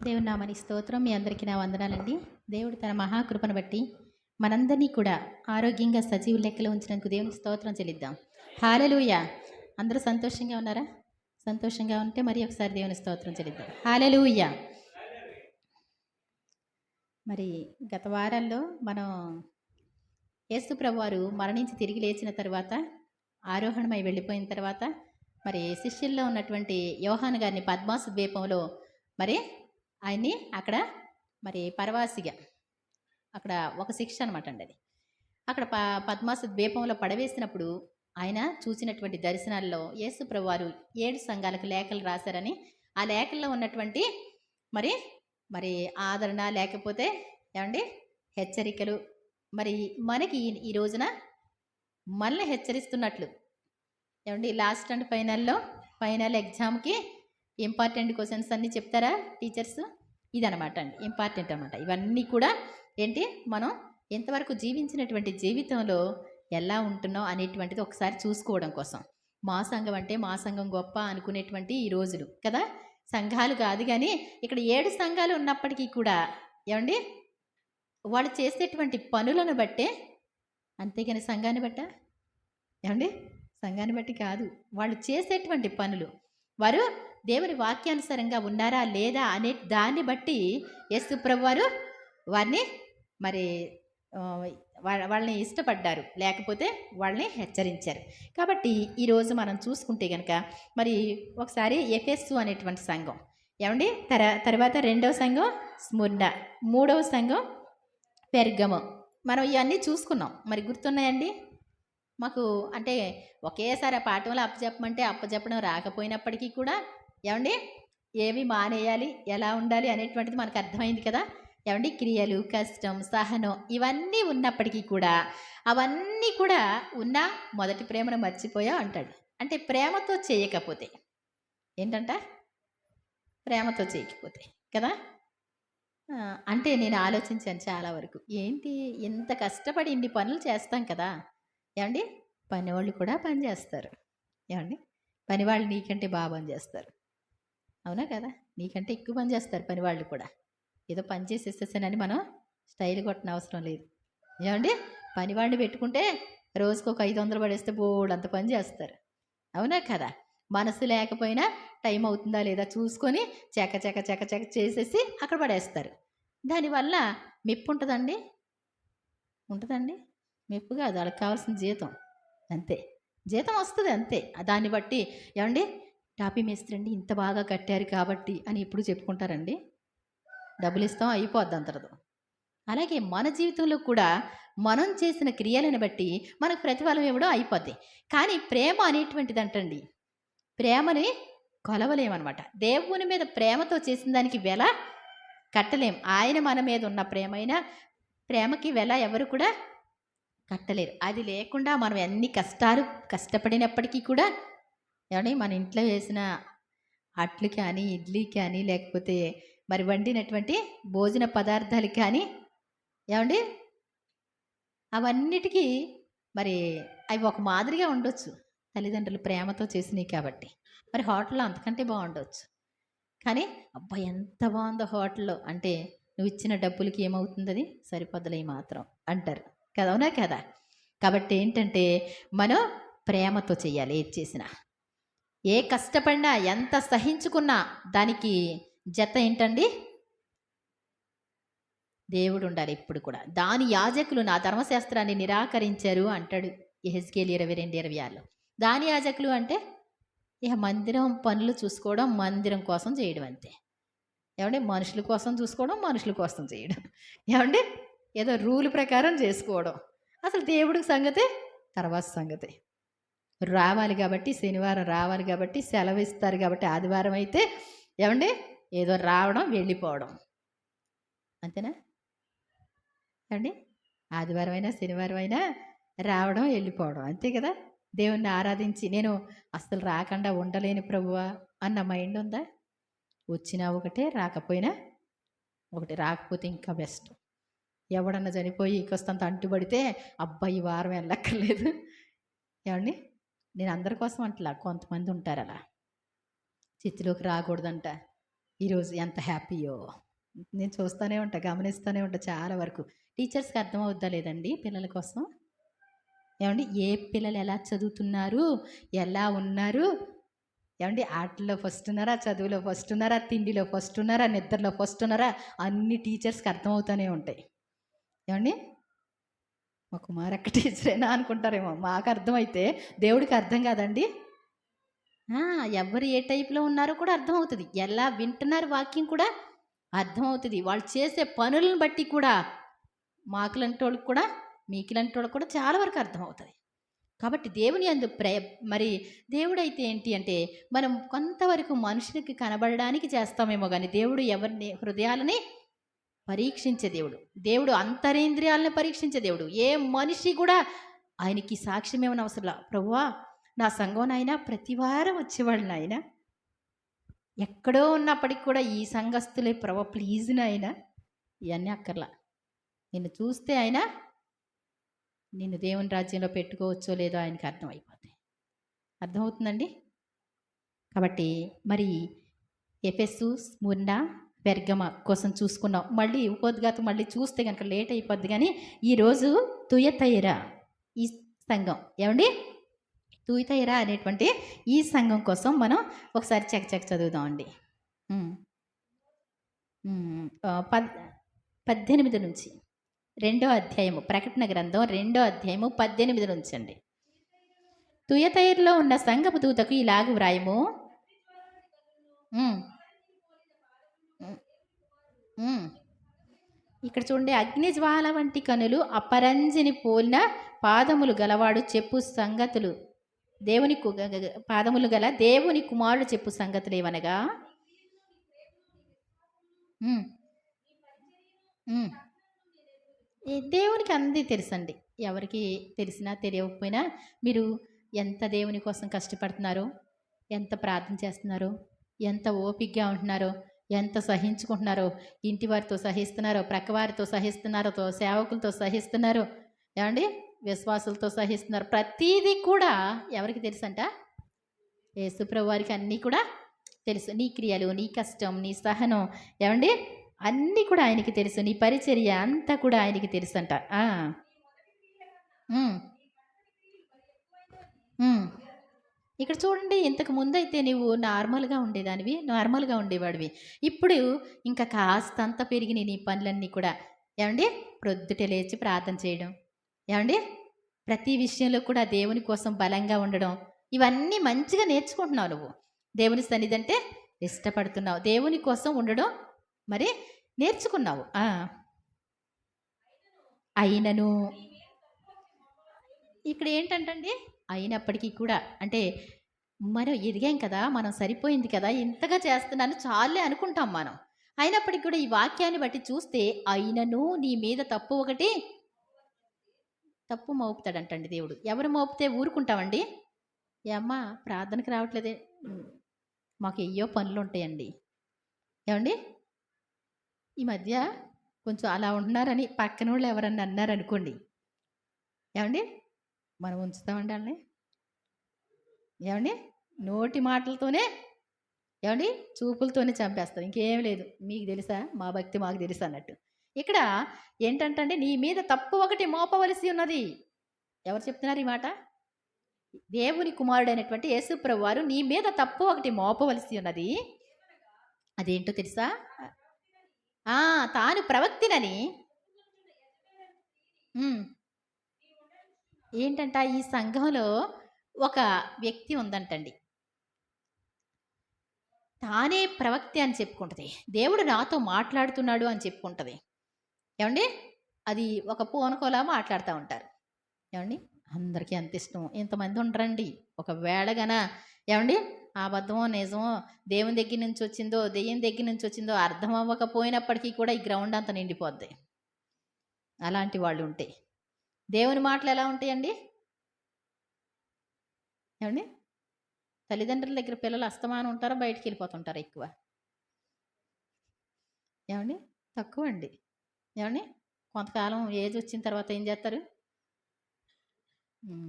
దేవుని నామని స్తోత్రం. మీ అందరికీ నా వందనాలండి. దేవుడు తన మహాకృపను బట్టి మనందరినీ కూడా ఆరోగ్యంగా సజీవ లెక్కలో ఉంచినందుకు దేవునికి స్తోత్రం చెల్లిద్దాం. హల్లెలూయా! అందరూ సంతోషంగా ఉన్నారా? సంతోషంగా ఉంటే మరి ఒకసారి దేవుని స్తోత్రం చెల్లిద్దాం. హల్లెలూయా! మరి గత వారాల్లో మనం యేసు ప్రభువారు మరణించి తిరిగి లేచిన తర్వాత ఆరోహణమై వెళ్ళిపోయిన తర్వాత మరి శిష్యుల్లో ఉన్నటువంటి యోహాను గారిని పద్మాసు ద్వీపంలో మరి ఆయన్ని అక్కడ మరి పరవాసిగా అక్కడ ఒక శిక్ష అనమాట అండి అది. అక్కడ పద్మాసు ద్వీపంలో పడవేసినప్పుడు ఆయన చూసినటువంటి దర్శనాల్లో యేసు ప్రభువారు 7 సంఘాలకు లేఖలు రాశారని, ఆ లేఖల్లో ఉన్నటువంటి మరి మరి ఆదరణ లేకపోతే ఏమండి హెచ్చరికలు మరి మనకి ఈ రోజున మనల్ని హెచ్చరిస్తున్నట్లు ఏమండి లాస్ట్ అండ్ ఫైనల్ ఎగ్జామ్కి ఇంపార్టెంట్ క్వశ్చన్స్ అన్నీ చెప్తారా టీచర్స్? ఇదనమాట అండి ఇంపార్టెంట్ అనమాట. ఇవన్నీ కూడా ఏంటి మనం ఎంతవరకు జీవించినటువంటి జీవితంలో ఎలా ఉంటున్నాం అనేటువంటిది ఒకసారి చూసుకోవడం కోసం. మా సంఘం అంటే మా సంఘం గొప్ప అనుకునేటువంటి ఈ రోజులు కదా, సంఘాలు కాదు. కానీ ఇక్కడ 7 సంఘాలు ఉన్నప్పటికీ కూడా ఏమండి వాళ్ళు చేసేటువంటి పనులను బట్టే, అంతేగాని సంఘాన్ని బట్ట ఏమండి సంఘాన్ని బట్టి కాదు, వాళ్ళు చేసేటువంటి పనులు వారు దేవుని వాక్యానుసారంగా ఉన్నారా లేదా అనే దాన్ని బట్టి యేసు ప్రభువారు వారిని మరి వాళ్ళని ఇష్టపడ్డారు, లేకపోతే వాళ్ళని హెచ్చరించారు. కాబట్టి ఈరోజు మనం చూసుకుంటే కనుక మరి ఒకసారి ఎఫెసు అనేటువంటి సంఘం ఏమండి, తర్వాత రెండవ సంఘం స్ముర్న, మూడవ సంఘం పెర్గము. మనం ఇవన్నీ చూసుకున్నాం. మరి గుర్తున్నాయండి మాకు? అంటే ఒకేసారి ఆ పాఠంలో అప్పచెప్పడం రాకపోయినప్పటికీ కూడా ఏమండి ఏవి మానేయాలి, ఎలా ఉండాలి అనేటువంటిది మనకు అర్థమైంది కదా. ఏమండి క్రియలు, కష్టం, సహనం ఇవన్నీ ఉన్నప్పటికీ కూడా అవన్నీ కూడా ఉన్న మొదటి ప్రేమను మర్చిపోయా అంటాడు. అంటే ప్రేమతో చేయకపోతే ఏంటంట, ప్రేమతో చేయకపోతే కదా. అంటే నేను ఆలోచించాను చాలా వరకు, ఏంటి ఇంత కష్టపడి ఇన్ని పనులు చేస్తాం కదా ఏమండి, పనివాళ్ళు కూడా పని చేస్తారు ఏమండి, పనివాళ్ళు నీకంటే బాగా పని చేస్తారు, అవునా కదా, నీకంటే ఎక్కువ పని చేస్తారు పనివాళ్ళు కూడా. ఏదో పని చేసేసేసానని మనం స్టైల్ కొట్టిన అవసరం లేదు ఏమండి. పనివాడిని పెట్టుకుంటే రోజుకు ఒక 500 పడేస్తే బోల్డ్ అంత పని చేస్తారు, అవునా కదా. మనసు లేకపోయినా టైం అవుతుందా లేదా చూసుకొని చెక్క చెక్క చెక్క చెక్క చేసేసి అక్కడ పడేస్తారు. దానివల్ల మెప్పు ఉంటుందండి? ఉంటుందండి? మెప్పు కాదు, వాళ్ళకి కావాల్సిన జీతం అంతే. జీతం వస్తుంది అంతే. దాన్ని బట్టి ఏమండి టాపీ మేస్త్రి అండి ఇంత బాగా కట్టారు కాబట్టి అని ఇప్పుడు చెప్పుకుంటారండి. డబ్బులు ఇస్తాం, అయిపోద్ది అంతరదు. అలాగే మన జీవితంలో కూడా మనం చేసిన క్రియలను బట్టి మనకు ప్రతిఫలం ఇవ్వడం అయిపోద్ది. కానీ ప్రేమ అనేటువంటిది అంటండి, ప్రేమని కొలవలేమన్నమాట. దేవుని మీద ప్రేమతో చేసిన దానికి వెల కట్టలేం. ఆయన మన మీద ఉన్న ప్రేమకి వెల ఎవరు కూడా కట్టలేరు. అది లేకుండా మనం ఎన్ని కష్టపడినప్పటికీ కూడా ఏమండి మన ఇంట్లో వేసిన అట్లు కానీ, ఇడ్లీ కానీ, లేకపోతే మరి వండినటువంటి భోజన పదార్థాలు కానీ ఏమండి అవన్నిటికీ మరి అవి ఒక మాదిరిగా ఉండొచ్చు, తల్లిదండ్రులు ప్రేమతో చేసినవి కాబట్టి. మరి హోటల్లో అంతకంటే బాగుండవచ్చు. కానీ అబ్బా ఎంత బాగుందో హోటల్లో అంటే నువ్వు ఇచ్చిన డబ్బులకి ఏమవుతుంది, అది సరిపోద్దులే మాత్రం అంటారు కదా, అవునా కదా. కాబట్టి ఏంటంటే మనం ప్రేమతో చేయాలి. ఏది చేసినా, ఏ కష్టపడినా, ఎంత సహించుకున్నా దానికి జత ఏంటండి, దేవుడు ఉండాలి ఎప్పుడు కూడా. దాని యాజకులు నా ధర్మశాస్త్రాన్ని నిరాకరించారు అంటాడు యెహెజ్కేలు 22:26. దాని యాజకులు అంటే ఇక మందిరం పనులు చూసుకోవడం, మందిరం కోసం చేయడం అంతే ఏమండి. మనుషుల కోసం చూసుకోవడం, మనుషుల కోసం చేయడం ఏమండి, ఏదో రూల్ ప్రకారం చేసుకోవడం. అసలు దేవుడికి సంగతి తర్వాత సంగతి. రావాలి కాబట్టి శనివారం రావాలి కాబట్టి సెలవు ఇస్తారు కాబట్టి ఆదివారం అయితే ఏమండి ఏదో రావడం వెళ్ళిపోవడం అంతేనా అండి. ఆదివారం అయినా శనివారం అయినా రావడం వెళ్ళిపోవడం అంతే కదా. దేవుణ్ణి ఆరాధించి నేను అస్సలు రాకుండా ఉండలేని ప్రభువా అన్న మైండ్ ఉందా? వచ్చినా ఒకటే, రాకపోయినా ఒకటి. రాకపోతే ఇంకా బెస్ట్. ఎవడన్నా చనిపోయి ఇంకొస్తంత అంటుబడితే అబ్బాయి ఈ వారం వెళ్ళక్కర్లేదు ఏమండి. నేను అందరి కోసం అంటలా, కొంతమంది ఉంటారు అలా చర్చిలోకి రాకూడదంట, ఈరోజు ఎంత హ్యాపీయో నేను చూస్తూనే ఉంటా, గమనిస్తూనే ఉంటా చాలా వరకు. టీచర్స్‌కి అర్థమవుద్దా లేదండి పిల్లల కోసం? ఏవండి ఏ పిల్లలు ఎలా చదువుతున్నారు? ఎలా ఉన్నారు? ఏవండి ఆటల్లో ఫస్ట్ ఉన్నారా? చదువులో ఫస్ట్ ఉన్నారా? తిండిలో ఫస్ట్ ఉన్నారా? నిద్రలో ఫస్ట్ ఉన్నారా? అన్ని టీచర్స్‌కి అర్థమవుతూనే ఉంటాయి. ఏవండి? మా కుమారక్క టీచరేనా అనుకుంటారేమో. మాకు అర్థమైతే దేవుడికి అర్థం కాదండి? ఎవరు ఏ టైప్‌లో ఉన్నారో కూడా అర్థమవుతది. ఎలా వింటున్నారు వాక్యం కూడా అర్థమవుతది. వాళ్ళు చేసే పనులను బట్టి కూడా మాకులంటోళ్ళకి కూడా, మీకులంటోళ్ళకి కూడా చాలా వరకు అర్థమవుతది. కాబట్టి దేవుని యందు మరి దేవుడైతే ఏంటి అంటే, మనం కొంతవరకు మనుషులకి కనబడడానికి చేస్తామేమో గానీ, దేవుడు ఎవరిని హృదయాలని పరీక్షించే దేవుడు. దేవుడు అంతరేంద్రియాలను పరీక్షించే దేవుడు. ఏ మనిషి కూడా ఆయనకి సాక్ష్యం ఇవ్వనవసరంలా. ప్రభువా నా సంఘం నాయన ప్రతి వారం వచ్చేవాళ్ళు నాయన. ఎక్కడో ఉన్నప్పటికి కూడా ఈ సంఘస్థులే ప్రభు ప్లీజ్ నాయన. ఇయన్నీ అక్కర్లా. నిన్ను చూస్తే ఆయన నిన్ను దేవుని రాజ్యంలో పెట్టుకోవచ్చో లేదో ఆయనకి అర్థమైపోతాయి. అర్థమవుతుందండి? కాబట్టి మరి ఎఫెసు, స్ముర్న, పెర్గమ కోసం చూసుకున్నాం. మళ్ళీ ఉపోద్ఘాతం మళ్ళీ చూస్తే గనక లేట్ అయిపోద్ది గానీ, ఈరోజు తుయతైరా ఈ సంఘం ఏవండి? తుయతైరా అనేటువంటి ఈ సంఘం కోసం మనం ఒకసారి చదువుదామండి. హ్మ్. హ్మ్. 18 నుంచి. రెండో అధ్యాయము ప్రకటన గ్రంథం 2వ అధ్యాయము 18 నుంచండి. తుయతైరులో ఉన్న సంఘపు దూతకు ఇలాగ వ్రాయము. హ్మ్. హ్మ్. హ్మ్. ఇక్కడ చూడండి, అగ్ని జ్వాల వంటి కనులు అపరంజిని పోలిన పాదములు గలవాడు చెప్పు సంగతులు దేవుని పాదములు గల దేవుని కుమారుడు చెప్పు సంగతులు ఏవనగా. హ్మ్. హ్మ్. ఈ దేవునికి అన్నీ తెలుసండి. ఎవరికి తెలిసినా తెలియకపోయినా మీరు ఎంత దేవుని కోసం కష్టపడుతున్నారో, ఎంత ప్రార్థన చేస్తున్నారో, ఎంత ఓపికగా ఉంటున్నారో, ఎంత సహించుకుంటున్నారో, ఇంటి వారితో సహిస్తున్నారో, ప్రక్కవారితో సహిస్తున్నారో, సేవకులతో సహిస్తున్నారో, ఏమండి విశ్వాసులతో సహిస్తున్నారు. ప్రతీది కూడా ఎవరికి తెలుసంట? యేసుప్రభు వారికి అన్నీ కూడా తెలుసు. నీ క్రియలు, నీ కష్టం, నీ సహనం ఏమండి అన్నీ కూడా ఆయనకి తెలుసు. నీ పరిచర్య అంతా కూడా ఆయనకి తెలుసంట. హ్మ్. హ్మ్. ఇక్కడ చూడండి, ఇంతకు ముందైతే నువ్వు నార్మల్‌గా ఉండేదానివి. నార్మల్‌గా ఉండేవాడివి. ఇప్పుడు ఇంకా కాస్తంత పెరిగినియి నీ పనులన్నీ కూడా. ఏవండీ? ప్రొద్దుటే లేచి ప్రార్థన చేయడం. ఏవండీ? ప్రతి విషయంలో కూడా దేవుని కోసం బలంగా ఉండడం. ఇవన్నీ మంచిగా నేర్చుకుంటున్నావు నువ్వు. దేవుని సన్నిధంటే ఇష్టపడుతున్నావు. దేవుని కోసం ఉండడం మరి నేర్చుకున్నావు. అయినను ఇక్కడ ఏంటంటండి, అయినప్పటికీ కూడా అంటే మనం ఎదిగాం కదా! మనం సరిపోయింది కదా! ఇంతగా చేస్తున్నాను చాలులే అనుకుంటాం మనం. అయినప్పటికి కూడా ఈ వాక్యాన్ని బట్టి చూస్తే అయినను నీ మీద తప్పు ఒకటి తప్పు మోపుతాడంటండి దేవుడు. ఎవరు మోపితే ఊరుకుంటామండి? ఏమ్మా ప్రార్థనకి రావట్లేదే. మాకు ఎయ్యో పనులుంటాయండి. ఏవండీ? ఈ మధ్య కొంచెం అలా ఉంటున్నారని పక్కనోళ్ళు ఎవరన్నా అన్నారనుకోండి. ఏవండీ? మనం ఉంచుతామండి ఆళ్ళని? ఏవండీ? నోటి మాటలతోనే ఏవండీ? చూపులతోనే చంపేస్తాం. ఇంకేం లేదు. మీకు తెలుసా? మా భక్తి మాకు తెలుసు అన్నట్టు. ఇక్కడ ఏంటంటండి, నీ మీద తప్పు ఒకటి మోపవలసి ఉన్నది. ఎవరు చెప్తున్నారు ఈ మాట? దేవుని కుమారుడైనటువంటి యేసు ప్రభువారు నీ మీద తప్పు ఒకటి మోపవలసి ఉన్నది. అదేంటో తెలుసా? తాను ప్రవక్తినని. హ్మ్. ఏంటంట ఈ సంఘంలో ఒక వ్యక్తి ఉందంటండి. తానే ప్రవక్తి అని చెప్పుకుంటది. దేవుడు నాతో మాట్లాడుతున్నాడు అని చెప్పుకుంటది. ఏవండీ? అది ఒక పూనకోలా మాట్లాడుతా ఉంటారు. ఏవండీ? అందరికీ అంత ఇష్టం. ఇంతమంది ఉండరండి. ఒకవేళ ఏవండీ? అబద్ధమో, నిజమో, దేవుని దగ్గర నుంచి వచ్చిందో, దెయ్యం దగ్గర నుంచి వచ్చిందో అర్థం అవ్వకపోయినప్పటికీ కూడా ఈ గ్రౌండ్ అంతా నిండిపోద్ది. అలాంటి వాళ్ళు ఉంటే. దేవుని మాటలు ఎలా ఉంటాయండి? ఏవండీ? తల్లిదండ్రుల దగ్గర పిల్లలు అస్తమానం ఉంటారా? బయటికెళ్ళిపోతుంటారా ఎక్కువ? ఏవండీ? తక్కువండి. ఏవండీ? కొంతకాలం ఏజ్ వచ్చిన తర్వాత ఏం చేస్తారు?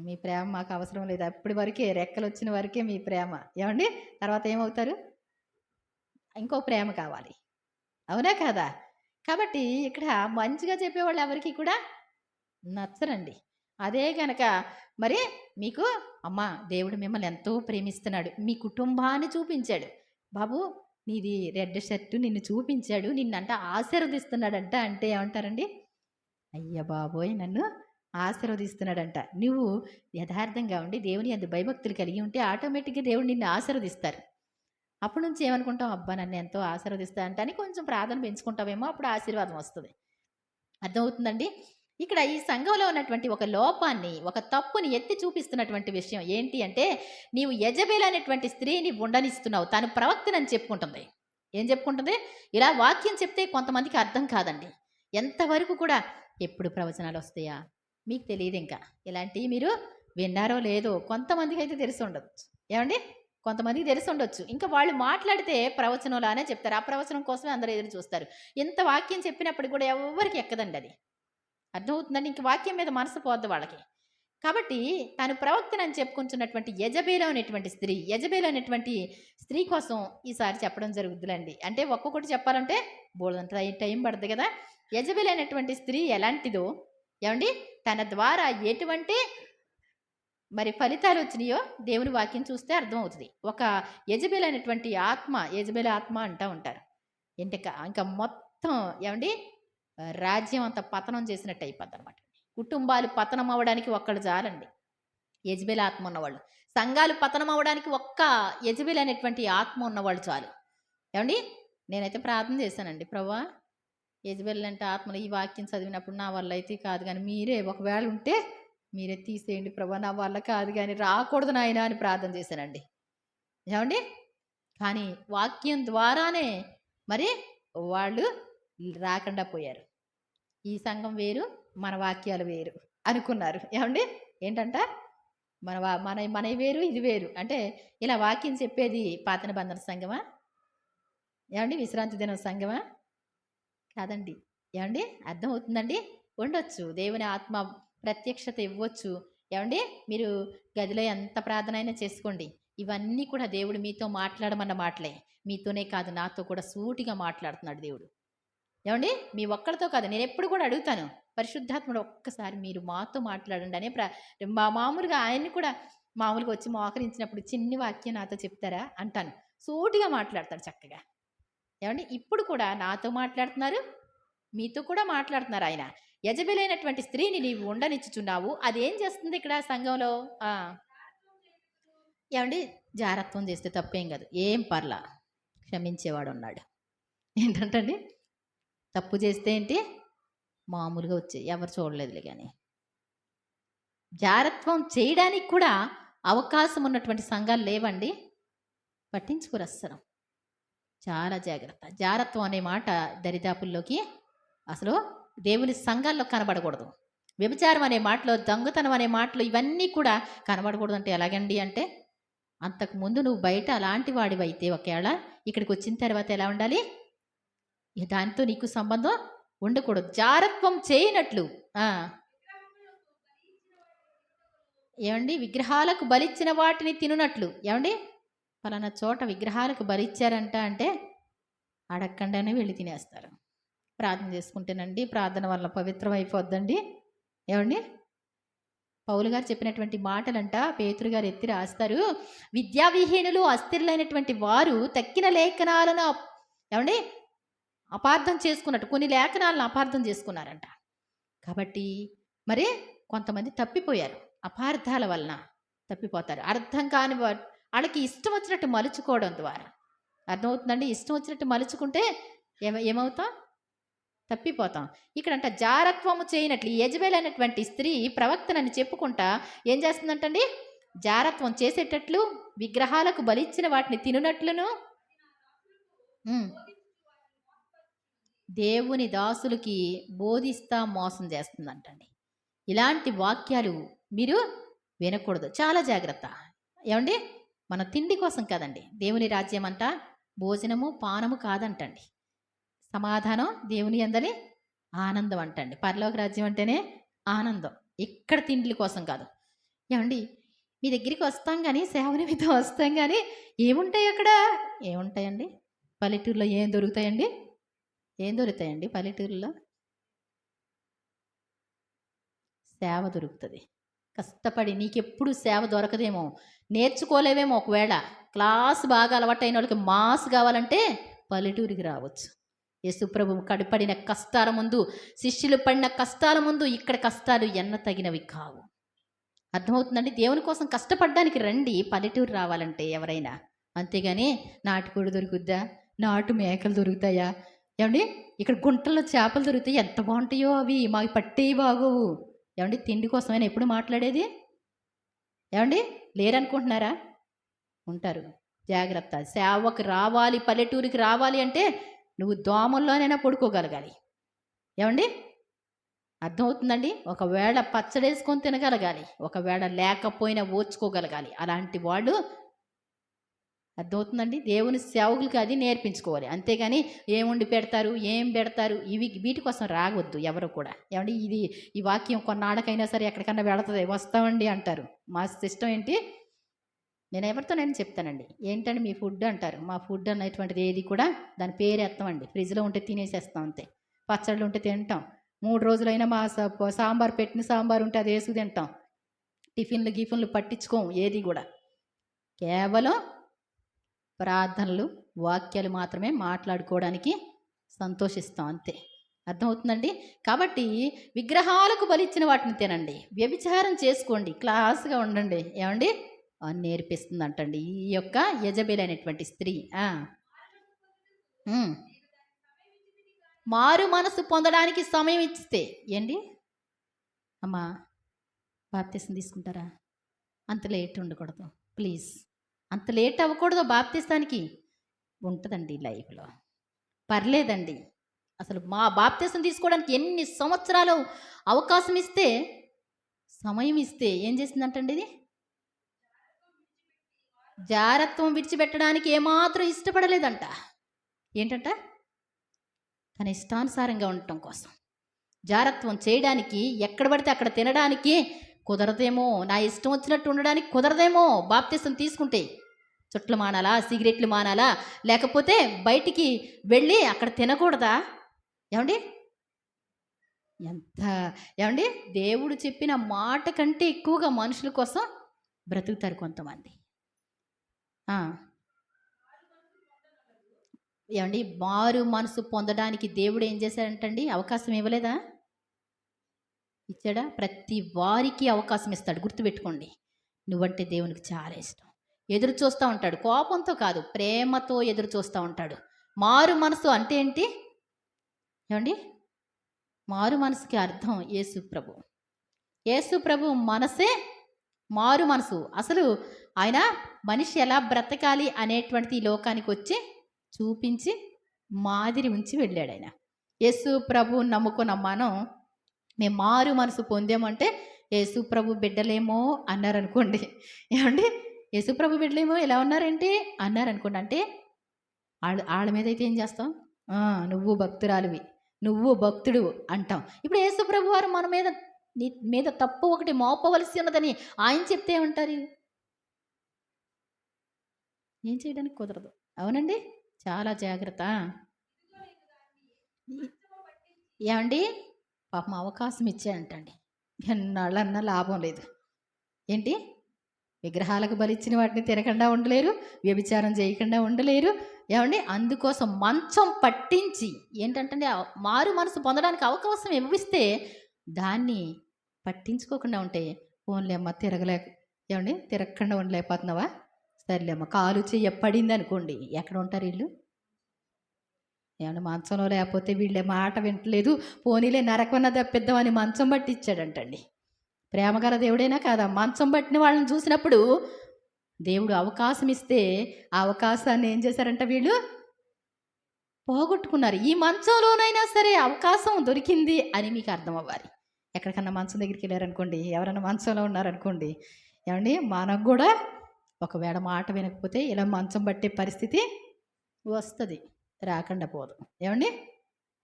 మీ ప్రేమ మాకు అవసరం లేదు. అప్పటి వరకే రెక్కలొచ్చిన వరకే మీ ప్రేమ. ఏవండీ? తర్వాత ఏమవుతారు? ఇంకో ప్రేమ కావాలి. అవునా కాదా? కాబట్టి ఇక్కడ మంచిగా చెప్పేవాళ్ళు ఎవరికీ కూడా నచ్చరండి. అదే గనక మరి మీకు అమ్మా దేవుడు మిమ్మల్ని ఎంతో ప్రేమిస్తున్నాడు. మీ కుటుంబాన్ని చూపించాడు. బాబు నీది రెడ్ షర్టు నిన్ను చూపించాడు. నిన్నంట ఆశీర్వదిస్తున్నాడంట అంటే ఏమంటారండి? అయ్య బాబోయ్! నన్ను ఆశీర్వదిస్తున్నాడంట. నువ్వు యథార్థంగా ఉండి దేవుని యందు భయభక్తులు కలిగి ఉంటే ఆటోమేటిక్‌గా దేవుడు నిన్ను ఆశీర్వదిస్తారు. అప్పటి నుంచి ఏమనుకుంటాం, అబ్బా! నన్ను ఎంతో ఆశీర్వదిస్తాడంట అని కొంచెం ప్రార్థన పెంచుకుంటావేమో అప్పుడు ఆశీర్వాదం వస్తది. అర్థమవుతుందండి? ఇక్కడ ఈ సంఘంలో ఉన్నటువంటి ఒక లోపాన్ని, ఒక తప్పుని ఎత్తి చూపిస్తున్నటువంటి విషయం ఏంటి అంటే, నీవు యెజబెల్ అనేటువంటి స్త్రీని ఉండనిస్తున్నావు. తాను ప్రవక్తనని చెప్పుకుంటుంది. ఏం చెప్పుకుంటుంది? ఇలా వాక్యం చెప్తే కొంతమందికి అర్థం కాదండి. ఎంతవరకు కూడా ఎప్పుడు ప్రవచనాలొస్తాయా? మీకు తెలీదింకా. ఇలాంటియి మీరు విన్నారో లేదో కొంతమందికైతే తెలిసుండొచ్చు. ఏవండీ? కొంతమందికి తెలిసుండొచ్చు. ఇంకా వాళ్ళు మాట్లాడితే ప్రవచనంలానే చెప్తారు. ఆ ప్రవచనం కోసమే అందరూ ఎదురు చూస్తారు. ఇంత వాక్యం చెప్పినప్పటికి కూడా ఎవ్వరికీ ఎక్కదండి అది. అర్థమవుతుందండి? ఇంక వాక్యం మీద మనసు పోద్ది వాళ్ళకి. కాబట్టి తాను ప్రవక్తనని చెప్పుకుంటున్నటువంటి యెజబెలు అనేటువంటి స్త్రీ, యెజబెలు అనేటువంటి స్త్రీ కోసం ఈసారి చెప్పడం జరుగుద్దిలెండి. అంటే ఒక్కొక్కటి చెప్పాలంటే బోలెడంత టైం పడద్ది గదా! యెజబెల్ అనేటువంటి స్త్రీ ఎలాంటిదో ఏవండీ? తన ద్వారా ఎటువంటి మరి ఫలితాలొచ్చినాయో దేవుని వాక్యం చూస్తే అర్థమవుతది. ఒక యెజబెల్ అనేటువంటి ఆత్మ, యెజబెల్ ఆత్మ అంటా ఉంటారు. ఇంకా మొత్తం ఏవండీ? రాజ్యం అంతా పతనం చేసినట్టు అయిపోద్దనమాట. కుటుంబాలు పతనం అవ్వడానికి ఒక్కళ్ళు చాలండి. యెజబెల్ ఆత్మ ఉన్నవాళ్ళు. సంఘాలు పతనం అవ్వడానికి ఒక్క యెజబెల్ అనేటువంటి ఆత్మ ఉన్నవాళ్ళు చాలు. ఏవండీ? నేనైతే ప్రార్థన చేశానండి. ప్రభువా! యెజబెల్ అంటే ఆత్మలు ఈ వాక్యం చదివినప్పుడు నా వల్ల అయితే కాదు గానీ మీరే ఒకవేళ ఉంటే మీరే తీసేయండి ప్రభా! నా వల్ల కాదు గానీ రాకూడదు నాయనా అని ప్రార్థన చేశానండి. ఏవండీ? కానీ వాక్యం ద్వారానే మరి వాళ్ళు రాకుండా పోయారు. ఈ సంఘం వేరు, మన వాక్యాలు వేరు అనుకున్నారు. ఏవండీ? ఏంటంట? మనయి వేరు, ఇది వేరు. అంటే ఇలా వాక్యం చెప్పేది పాత నిబంధన సంఘమా? ఏవండీ? విశ్రాంతి దినం సంఘమా? కాదండి. ఏవండీ? అర్థమవుతుందండి? ఉండొచ్చు. దేవుని ఆత్మ ప్రత్యక్షత ఇవ్వచ్చు. ఏవండీ? మీరు గదిలో ఎంత ప్రార్థనైనా చేసుకోండి. ఇవన్నీ కూడా దేవుడు మీతో మాట్లాడమన్న మాటలే. మీతోనే కాదు నాతో కూడా సూటిగా మాట్లాడుతున్నాడు దేవుడు. ఏవండీ? మీ ఒక్కడితో కాదు. నేనెప్పుడు కూడా అడుగుతాను. పరిశుద్ధాత్ముడు ఒక్కసారి మీరు మాతో మాట్లాడండి అనే మామూలుగా ఆయన్ని కూడా మామూలుగా వచ్చి మోకరించినప్పుడు చిన్ని వాక్యం నాతో చెప్తారా అంటాను. సూటిగా మాట్లాడతాడు చక్కగా. ఏవండీ? ఇప్పుడు కూడా నాతో మాట్లాడుతున్నారు. మీతో కూడా మాట్లాడుతున్నారు ఆయన. యెజబెలైనటువంటి స్త్రీని నీవు ఉండనిచ్చుచున్నావు. అదేం చేస్తుంది ఇక్కడ సంఘంలో? ఆ! ఏవండీ? జారత్వం చేస్తే తప్పేం కాదు. ఏం పర్లా. క్షమించేవాడున్నాడు. ఏంటంటండి? తప్పు చేస్తే ఏంటి? మామూలుగా వచ్చాయి. ఎవరు చూడలేదులే గాని. జారత్వం చేయడానికి కూడా అవకాశం ఉన్నటువంటి సంఘాలు లేవండి? పట్టించుకోరు అస్సలు. చాలా జాగ్రత్త. జారత్వం అనే మాట దరిదాపుల్లోకి అసలు దేవుని సంఘాల్లో కనబడకూడదు. వ్యభిచారం అనే మాటలో, దొంగతనం అనే మాటలు ఇవన్నీ కూడా కనబడకూడదు అంటే ఎలాగండి అంటే, అంతకుముందు నువ్వు బయట అలాంటి వాడివైతే ఒకవేళ ఇక్కడికి వచ్చిన తర్వాత ఎలా ఉండాలి? దానితో నీకు సంబంధం ఉండకూడదు. జారత్వం చేయనట్లు. ఆ! ఏవండీ? విగ్రహాలకు బలిచ్చిన వాటిని తినునట్లు. ఏవండీ? పలానా చోట విగ్రహాలకు బలిచ్చారంట అంటే అడగకుండానే వెళ్ళి తినేస్తారు. ప్రార్థన చేసుకుంటేనండి ప్రార్థన వల్ల పవిత్రం అయిపోద్దండి. ఏవండీ? పౌలు గారు చెప్పినటువంటి మాటలంట పేతురు గారు ఎత్తి రాస్తారు. విద్యావిహీనులు, అస్థిరులైనటువంటి వారు తక్కిన లేఖనాలను ఏవండీ? అపార్థం చేసుకున్నట్టు కొన్ని లేఖనాలను అపార్థం చేసుకున్నారంట. కాబట్టి మరి కొంతమంది తప్పిపోయారు. అపార్థాల వలన తప్పిపోతారు. అర్థం కాని వాళ్ళకి ఇష్టం వచ్చినట్టు మలుచుకోవడం ద్వారా. అర్థమవుతుందండి? ఇష్టం వచ్చినట్టు మలుచుకుంటే ఏమవుతాం? తప్పిపోతాం. ఇక్కడంట జారత్వము చేయనట్లు ఈ యెజబెల్ అనేటువంటి స్త్రీ ప్రవక్తనని చెప్పుకుంటా ఏం చేస్తుందంటండి? జారత్వం చేసేటట్లు విగ్రహాలకు బలిచ్చిన వాటిని తినునట్లును దేవుని దాసులకి బోధిస్తా మోసం చేస్తుందంటండి. ఇలాంటి వాక్యాలు మీరు వినకూడదు. చాలా జాగ్రత్త. ఏమండి? మన తిండి కోసం కాదండి. దేవుని రాజ్యం అంట భోజనము పానము కాదంటండి. సమాధానం దేవుని యందలి ఆనందం అంటండి. పరలోక రాజ్యం అంటేనే ఆనందం. ఇక్కడ తిండ్ల కోసం కాదు. ఏమండి? మీ దగ్గరికి వస్తాం కానీ సేవ నిమిత్తం వస్తాం కానీ ఏముంటాయి అక్కడ? ఏముంటాయండి? పల్లెటూరులో ఏం దొరుకుతాయండి? ఏం దొరుకుతాయండి పల్లెటూరులో? సేవ దొరుకుతుంది. కష్టపడి నీకెప్పుడు సేవ దొరకదేమో, నేర్చుకోలేవేమో. ఒకవేళ క్లాస్ బాగా అలవాటైన వాళ్ళకి మాస్ కావాలంటే పల్లెటూరికి రావచ్చు. యేసుప్రభు కడిపడిన కష్టాల ముందు, శిష్యులు పడిన కష్టాల ముందు ఇక్కడ కష్టాలు ఎన్న తగినవి కావు. అర్థమవుతుందండి? దేవుని కోసం కష్టపడడానికి రండి పల్లెటూరు రావాలంటే ఎవరైనా. అంతేగాని నాటుకోడి దొరుకుద్దా, నాటు మేకలు దొరుకుతాయా, ఏమండి ఇక్కడ గుంటల్లో చేపలు దొరుకుతాయి, ఎంత బాగుంటాయో అవి, మాకు పట్టేవి బాగోవు. ఏమండి తిండి కోసమైనా ఎప్పుడు మాట్లాడేది? ఏమండి లేరనుకుంటున్నారా? ఉంటారు. జాగ్రత్త. సేవకు రావాలి, పల్లెటూరికి రావాలి అంటే నువ్వు దోమల్లోనైనా పడుకోగలగాలి. ఏమండి అర్థమవుతుందండి? ఒకవేళ పచ్చడేసుకొని తినగలగాలి, ఒకవేళ లేకపోయినా ఓర్చుకోగలగాలి. అలాంటి వాళ్ళు, అర్థమవుతుందండి, దేవుని సేవకులకి అది నేర్పించుకోవాలి. అంతేగాని ఏముండి పెడతారు, ఏం పెడతారు, వీటి కోసం రావద్దు ఎవరు కూడా. ఏమండి ఈ వాక్యం కొన్నాళ్ళకైనా సరే ఎక్కడికన్నా వెళుతుంది, వస్తామండి అంటారు. మా సిస్టమ్ ఏంటి, నేను ఎవరితోనైనా చెప్తానండి, ఏంటండి మీ ఫుడ్ అంటారు. మా ఫుడ్ అనేటువంటిది ఏది కూడా దాని పేరు ఎత్తామండి. ఫ్రిడ్జ్లో ఉంటే తినేసేస్తాం అంతే. పచ్చళ్ళు ఉంటే తింటాం. 3 రోజులైనా మా సాంబార్ పెట్టిన సాంబార్ ఉంటే అది వేసుకు తింటాం. గిఫిన్లు పట్టించుకోం ఏది కూడా. కేవలం ప్రార్థనలు, వాక్యాలు మాత్రమే మాట్లాడుకోవడానికి సంతోషిస్తాం అంతే. అర్థమవుతుందండి? కాబట్టి విగ్రహాలకు బలిచ్చిన వాటిని తినండి, వ్యభిచారం చేసుకోండి, క్లాస్గా ఉండండి. ఏమండి అని నేర్పిస్తుంది అంటండి ఈ యొక్క యజబేల్ అనేటువంటి స్త్రీ. మారు మనసు పొందడానికి సమయం ఇస్తే ఏంటి అమ్మా, బాప్తిసం తీసుకుంటారా? అంత లేట్ ఉండకూడదు ప్లీజ్, అంత లేట్ అవ్వకూడదు. బాప్తిస్తానికి ఉంటుందండి లైఫ్లో, పర్లేదండి. అసలు మా బాప్తిసం తీసుకోవడానికి ఎన్ని సంవత్సరాలు అవకాశం ఇస్తే, సమయం ఇస్తే ఏం చేసిందంటండి ఇది? జారత్వం విడిచిపెట్టడానికి ఏమాత్రం ఇష్టపడలేదంట. ఏంటంట? తన ఇష్టానుసారంగా ఉండటం కోసం, జారత్వం చేయడానికి, ఎక్కడ పడితే అక్కడ తినడానికి కుదరదేమో, నా ఇష్టం వచ్చినట్టు ఉండడానికి కుదరదేమో. బాప్తిసం తీసుకుంటే చుట్లు మానాలా, సిగరెట్లు మానాలా, లేకపోతే బయటికి వెళ్ళి అక్కడ తినకూడదా? ఏమండి ఎంత, ఏమండి దేవుడు చెప్పిన మాట కంటే ఎక్కువగా మనుషుల కోసం బ్రతుకుతారు కొంతమంది. ఏమండి మారు మనసు పొందడానికి దేవుడు ఏం చేశాడంటండి? అవకాశం ఇవ్వలేదా? ఇచ్చాడా? ప్రతి వారికి అవకాశం ఇస్తాడు. గుర్తుపెట్టుకోండి. నువ్వంటే దేవునికి చాలా ఇష్టం, ఎదురు చూస్తూ ఉంటాడు. కోపంతో కాదు, ప్రేమతో ఎదురు చూస్తూ ఉంటాడు. మారు మనసు అంటే ఏంటి ఏమండి? మారు మనసుకి అర్థం యేసు ప్రభు. యేసు ప్రభు మనసే మారు మనసు. అసలు ఆయన మనిషి ఎలా బ్రతకాలి అనేటువంటిది ఈ లోకానికి వచ్చి చూపించి మాదిరి ఉంచి వెళ్ళాడు ఆయన. యేసు ప్రభు నమ్ముకున్న మేము మారు మనసు పొందామంటే యేసు ప్రభు బిడ్డలేమో అన్నారనుకోండి. ఏమండి యేసు ప్రభు బిడ్డలేమో ఎలా ఉన్నారేంటి అన్నారనుకోండి. అంటే వాళ్ళ మీద అయితే ఏం చేస్తాం? నువ్వు భక్తురాలివి, నువ్వు భక్తుడు అంటాం. ఇప్పుడు యేసు ప్రభు వారు మన మీద, నీ మీద తప్పు ఒకటి మోపవలసి ఉన్నదని ఆయన చెప్తే ఏమంటారు? ఏం చేయడానికి కుదరదు. అవునండి, చాలా జాగ్రత్త. ఏమండి పాపం అవకాశం ఇచ్చాయంటండి, ఎన్నాళ్ళన్నా లాభం లేదు. ఏంటి విగ్రహాలకు బలిచ్చిన వాటిని తినకుండా ఉండలేరు, వ్యభిచారం చేయకుండా ఉండలేరు. ఏమండి అందుకోసం మంచం పట్టించి ఏంటంటే మారు మనసు పొందడానికి అవకాశం ఇవ్విస్తే దాన్ని పట్టించుకోకుండా ఉంటే, ఫోన్లేమ్మ ఏమండి తిరగకుండా ఉండలేకపోతున్నావా? సర్లేమ్మ కాలు చెయ్య పడింది అనుకోండి, ఎక్కడ ఉంటారు వీళ్ళు? ఏమన్నా మంచంలో లేకపోతే వీళ్ళే మాట వింటలేదు, పోనీలే నరకమన్న తప్పిద్దామని మంచం బట్టి ఇచ్చాడంటండి. ప్రేమగల దేవుడైనా కాదా? మంచం పట్టిన వాళ్ళని చూసినప్పుడు దేవుడు అవకాశం ఇస్తే ఆ అవకాశాన్ని ఏం చేశారంట వీళ్ళు? పోగొట్టుకున్నారు. ఈ మంచంలోనైనా సరే అవకాశం దొరికింది అని మీకు అర్థం అవ్వాలి. ఎక్కడికన్నా మంచం దగ్గరికి వెళ్ళారనుకోండి, ఎవరైనా మంచంలో ఉన్నారనుకోండి, ఏమండి మనకు కూడా ఒకవేళ మాట వినకపోతే ఇలా మంచం పట్టే పరిస్థితి వస్తుంది, రాకుండా పోదు. ఏమండి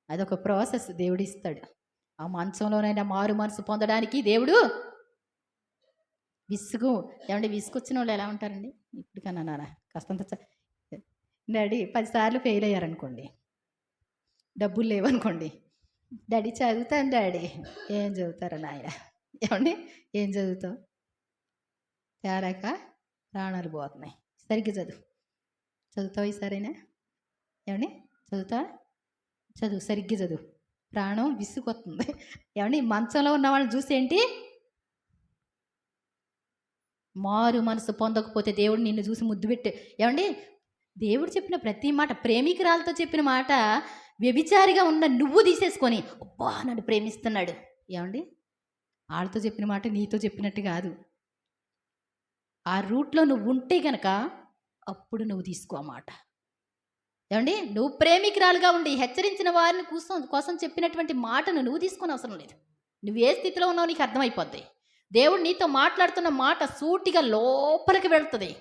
అదొక ప్రాసెస్ దేవుడు ఇస్తాడు. ఆ మంచంలోనైనా మారు మనసు పొందడానికి దేవుడు ఏమండి విసుకొచ్చిన వాళ్ళు ఎలా ఉంటారండి? ఇప్పటికన్నా నాన్న కాస్తంత డాడీ 10 సార్లు ఫెయిల్ అయ్యారనుకోండి, డబ్బులు లేవనుకోండి, డాడీ చదువుతాను డాడీ. ఏం చదువుతారా నాయన? ఏమండి? ఏం చదువుతావు? తేరాక ప్రాణాలు పోతున్నాయి. సరిగ్గా చదువుతావు ఈసారైనా? ఏమండి? చదువుతా? చదువు, సరిగ్గా చదువు. ప్రాణం విసుగొస్తుంది. ఏమండి? మంచంలో ఉన్న వాళ్ళని చూసి ఏంటి? మారు మనసు పొందకపోతే దేవుడు నిన్ను చూసి ముద్దు పెట్టే. ఏమండి? దేవుడు చెప్పిన ప్రతి మాట, ప్రేమికురాలతో చెప్పిన మాట వ్యభిచారిగా ఉన్న నువ్వు తీసేసుకొని అబ్బా నన్ను ప్రేమిస్తున్నాడు. ఏమండి? వాళ్ళతో చెప్పిన మాట నీతో చెప్పినట్టు కాదు. ఆ రూట్లో నువ్వు ఉంటే గనక అప్పుడు నువ్వు తీసుకో ఆ మాట. ఏమండి? నువ్వు ప్రేమికురాలుగా ఉండి హెచ్చరించిన వారిని కోసం చెప్పినటువంటి మాటను నువ్వు తీసుకొని అవసరం లేదు. నువ్వు ఏ స్థితిలో ఉన్నావు నీకు అర్థమైపోద్ది. దేవుడు నీతో మాట్లాడుతున్న మాట సూటిగా లోపలికి వెళ్తుంది.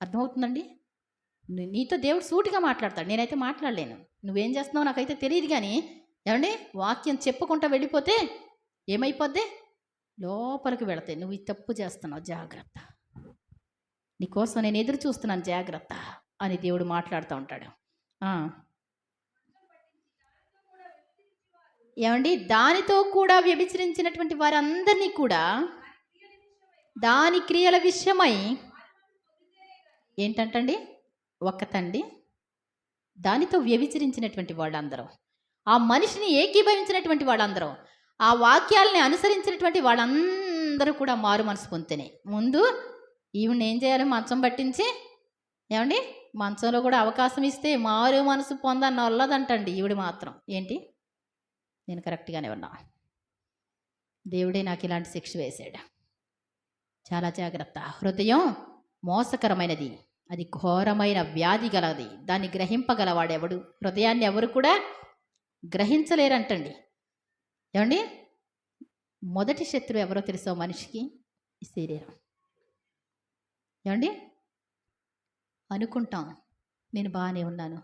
అర్థమవుతుందండి? నీతో దేవుడు సూటిగా మాట్లాడతాడు. నేనైతే మాట్లాడలేను. నువ్వేం చేస్తున్నావు నాకైతే తెలియదు. కానీ ఏమండి? వాక్యం చెప్పుకుంటా వెళ్ళిపోతే ఏమైపోద్ది? లోపలికి వెళతాయి. నువ్వు ఈ తప్పు చేస్తున్నావు, జాగ్రత్త, నీకోసం నేను ఎదురు చూస్తున్నాను, జాగ్రత్త అని దేవుడు మాట్లాడుతూ ఉంటాడు. ఏమండి? దానితో కూడా వ్యభిచరించినటువంటి వారందరినీ కూడా దాని క్రియల విషయమై ఏంటంటండి? ఒక్కతండి దానితో వ్యభిచరించినటువంటి వాళ్ళందరూ, ఆ మనిషిని ఏకీభవించినటువంటి వాళ్ళందరూ, ఆ వాక్యాలని అనుసరించినటువంటి వాళ్ళందరూ కూడా మారు మనసు పొందితేనే. ముందు ఈవిని ఏం చేయాలి? మంచం పట్టించి, ఏమండి? మంచంలో కూడా అవకాశం ఇస్తే మారు మనసు పొందన్న వల్లదంటండి. ఈవిడ మాత్రం ఏంటి? నేను కరెక్ట్గానే ఉన్నా, దేవుడే నాకు ఇలాంటి శిక్ష వేశాడు. చాలా జాగ్రత్త. హృదయం మోసకరమైనది, అది ఘోరమైన వ్యాధి గలది, దాన్ని గ్రహింపగలవాడెవడు? హృదయాన్ని ఎవరు కూడా గ్రహించలేరంటండి. ఏమండి? మొదటి శత్రువు ఎవరో తెలుసో మనిషికి? ఈ శరీరం. ఏమండి? అనుకుంటాం నేను బాగానే ఉన్నాను,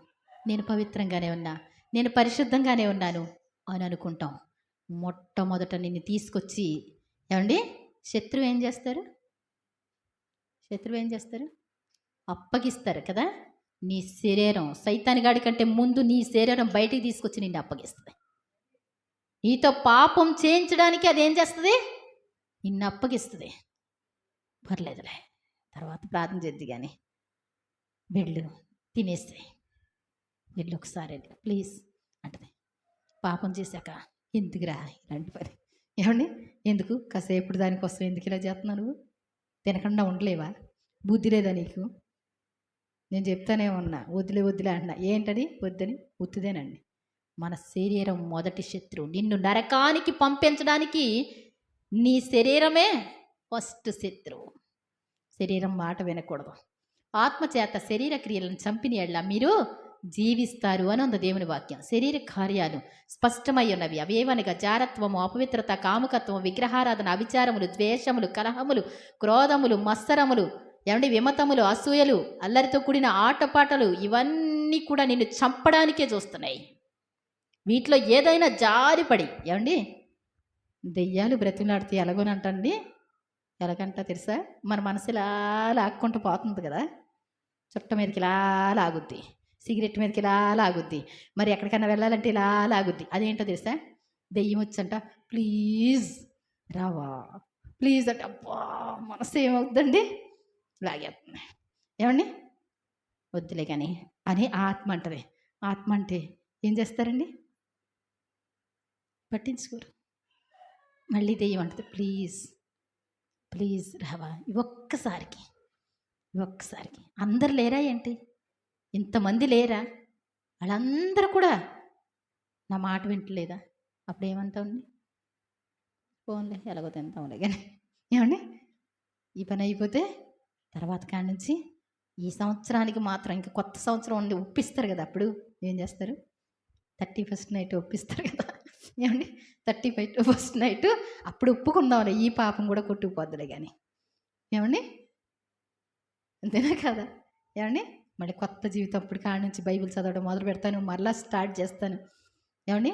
నేను పవిత్రంగానే ఉన్నా, నేను పరిశుద్ధంగానే ఉన్నాను అని అనుకుంటాం. మొట్టమొదట నిన్ను తీసుకొచ్చి ఏమండి శత్రువు ఏం చేస్తారు? అప్పగిస్తారు కదా. నీ శరీరం సైతానిగాడి కంటే ముందు నీ శరీరం బయటికి తీసుకొచ్చి నిన్ను అప్పగిస్తుంది. నీతో పాపం చేయించడానికి అదేం చేస్తుంది? నిన్ను అప్పగిస్తుంది. పర్లేదులే, తర్వాత ప్రార్థన చేద్ది, కానీ వెళ్ళు, తినేస్తాయి, వెళ్ళు ఒకసారి ప్లీజ్ అంటది. పాపం చేశాక ఎందుకురా ఇలాంటి పని? ఏమండి? ఎందుకు? కాసేపు దానికోసం ఎందుకు ఇలా చేస్తున్నావు? నువ్వు తినకుండా ఉండలేవా? బుద్ధి లేదా నీకు? నేను చెప్తానే ఉన్నా, వద్దులే అంటున్నా. ఏంటది? వద్దని ఉత్తుదేనండి. మన శరీరం మొదటి శత్రువు. నిన్ను నరకానికి పంపించడానికి నీ శరీరమే ఫస్ట్ శత్రువు. శరీరం మాట వినకూడదు. ఆత్మచేత శరీర క్రియలను చంపిన ఎడల మీరు జీవిస్తారు అని ఉంది దేవుని వాక్యం. శరీర కార్యాలు స్పష్టమై ఉన్నవి. అవేవనగా జారత్వము, అపవిత్రత, కాముకత్వము, విగ్రహారాధన, అవిచారములు, ద్వేషములు, కలహములు, క్రోధములు, మత్సరములు, ఏమండి విమతములు, అసూయలు, అల్లరితో కూడిన ఆటపాటలు, ఇవన్నీ కూడా నిన్ను చంపడానికే చూస్తున్నాయి. వీటిలో ఏదైనా జారిపడి, ఏమండి దెయ్యాలు బ్రతిమలాడితే ఎలాగోనంటండి. ఎలాగంట తెలుసా? మన మనసు ఇలా లాక్కుంటూ పోతుంది కదా, చుట్ట మీదకి ఇలా లాగుద్ది, సిగరెట్ మీదకి ఇలా లాగుద్ది, మరి ఎక్కడికైనా వెళ్ళాలంటే ఇలా లాగుద్ది. అదేంటో తెలుసా? దెయ్యం వచ్చంట ప్లీజ్ రావా, ప్లీజ్ అంటే అబ్బా మనసు ఏమవుతుందండి? లాగేస్తుంది. ఏమండి? వద్దులే కానీ అని ఆత్మ అంటది. ఆత్మ అంటే ఏం చేస్తారండి? పట్టించుకోరు. మళ్ళీ దెయ్యం అంటది ప్లీజ్ రావా, ఒక్కసారికి. అందరు లేరా ఏంటి? ఇంతమంది లేరా? వాళ్ళందరూ కూడా నా మాట వింటలేదా? అప్పుడు ఏమంటాండి? ఫోన్లే ఎలాగో తింటాంలే కానీ. ఏమండి? ఈ పని అయిపోతే తర్వాత కాడి నుంచి ఈ సంవత్సరానికి మాత్రం ఇంకా కొత్త సంవత్సరం ఉండి ఒప్పిస్తారు కదా, అప్పుడు ఏం చేస్తారు? 31st నైట్ ఒప్పిస్తారు కదా. ఏమండి? 31st నైట్ అప్పుడు ఒప్పుకుందాంలే, ఈ పాపం కూడా కొట్టుకుపోద్దులే కానీ. ఏమండి? అంతేనా కదా? ఏమండి? మళ్ళీ కొత్త జీవితం అప్పుడు కాడి నుంచి బైబిల్ చదవడం మొదలు పెడతాను, మరలా స్టార్ట్ చేస్తాను. ఏమండి?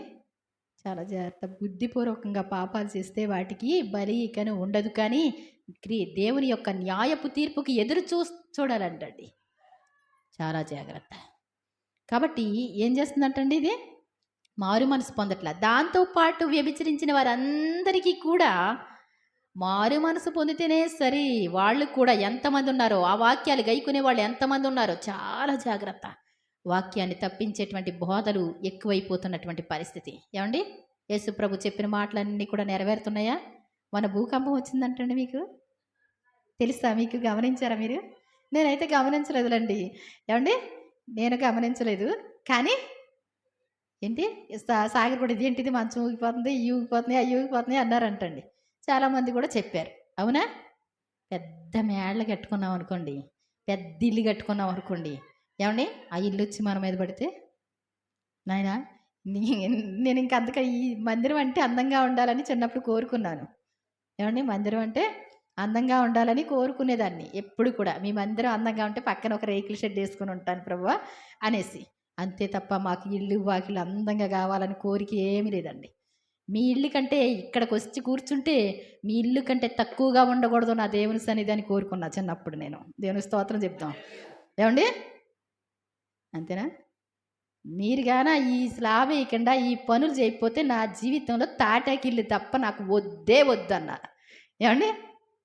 చాలా జాగ్రత్త. బుద్ధిపూర్వకంగా పాపాలు చేస్తే వాటికి బలి కానీ ఉండదు, కానీ దేవుని యొక్క న్యాయపు తీర్పుకి ఎదురు చూడాలంటండి. చాలా జాగ్రత్త. కాబట్టి ఏం చేస్తుందంటండి ఇది? మారు మనసు పొందట్ల. దాంతో పాటు వ్యభిచరించిన వారందరికీ కూడా మారు మనసు పొందితేనే సరి. వాళ్ళు కూడా ఎంతమంది ఉన్నారో, ఆ వాక్యాలు గైకునే వాళ్ళు ఎంతమంది ఉన్నారో చాలా జాగ్రత్త. వాక్యాన్ని తప్పించేటువంటి బోధలు ఎక్కువైపోతున్నటువంటి పరిస్థితి. ఏమండి? యేసు ప్రభు చెప్పిన మాటలన్నీ కూడా నెరవేరుతున్నాయా? మన భూకంపం వచ్చిందంటండి మీకు తెలుసా? మీకు గమనించారా మీరు? నేనైతే గమనించలేదులండి. ఏమండి? నేను గమనించలేదు. కానీ ఏంటి సాగర్ కూడా ఇదేంటిది మంచం ఊగిపోతుంది, ఇవి ఊగిపోతున్నాయి, అవి ఊగిపోతున్నాయి అన్నారంటండి. చాలామంది కూడా చెప్పారు. అవునా? పెద్ద మేడలు కట్టుకున్నాం అనుకోండి, పెద్ద ఇల్లు కట్టుకున్నాం అనుకోండి, ఏమండి ఆ ఇల్లు వచ్చి మన మీద పడితే నాయనా నేను ఇంక అందుకే ఈ మందిరం అంటే అందంగా ఉండాలని చిన్నప్పుడు కోరుకున్నాను. ఏమండి మందిరం అంటే అందంగా ఉండాలని కోరుకునేదాన్ని ఎప్పుడు కూడా. మీ మందిరం అందంగా ఉంటే పక్కన ఒక రేకుల షెడ్ వేసుకొని ఉంటాను ప్రభువా అనేసి. అంతే తప్ప మాకు ఇల్లు వాకిలు అందంగా కావాలని కోరిక ఏమీ లేదండి. మీ ఇల్లు కంటే ఇక్కడికి వచ్చి కూర్చుంటే మీ ఇల్లు కంటే తక్కువగా ఉండకూడదు నా దేవుని సన్నిధి అని కోరుకున్నా చిన్నప్పుడు నేను. దేవుని స్తోత్రం చెప్తాం. ఏమండి? అంతేనా? మీరు గాన ఈ స్లాబ్ వేయకుండా ఈ పనులు చేయకపోతే నా జీవితంలో తాటాకిల్లు తప్ప నాకు వద్దే వద్దన్నారు. ఏమండి?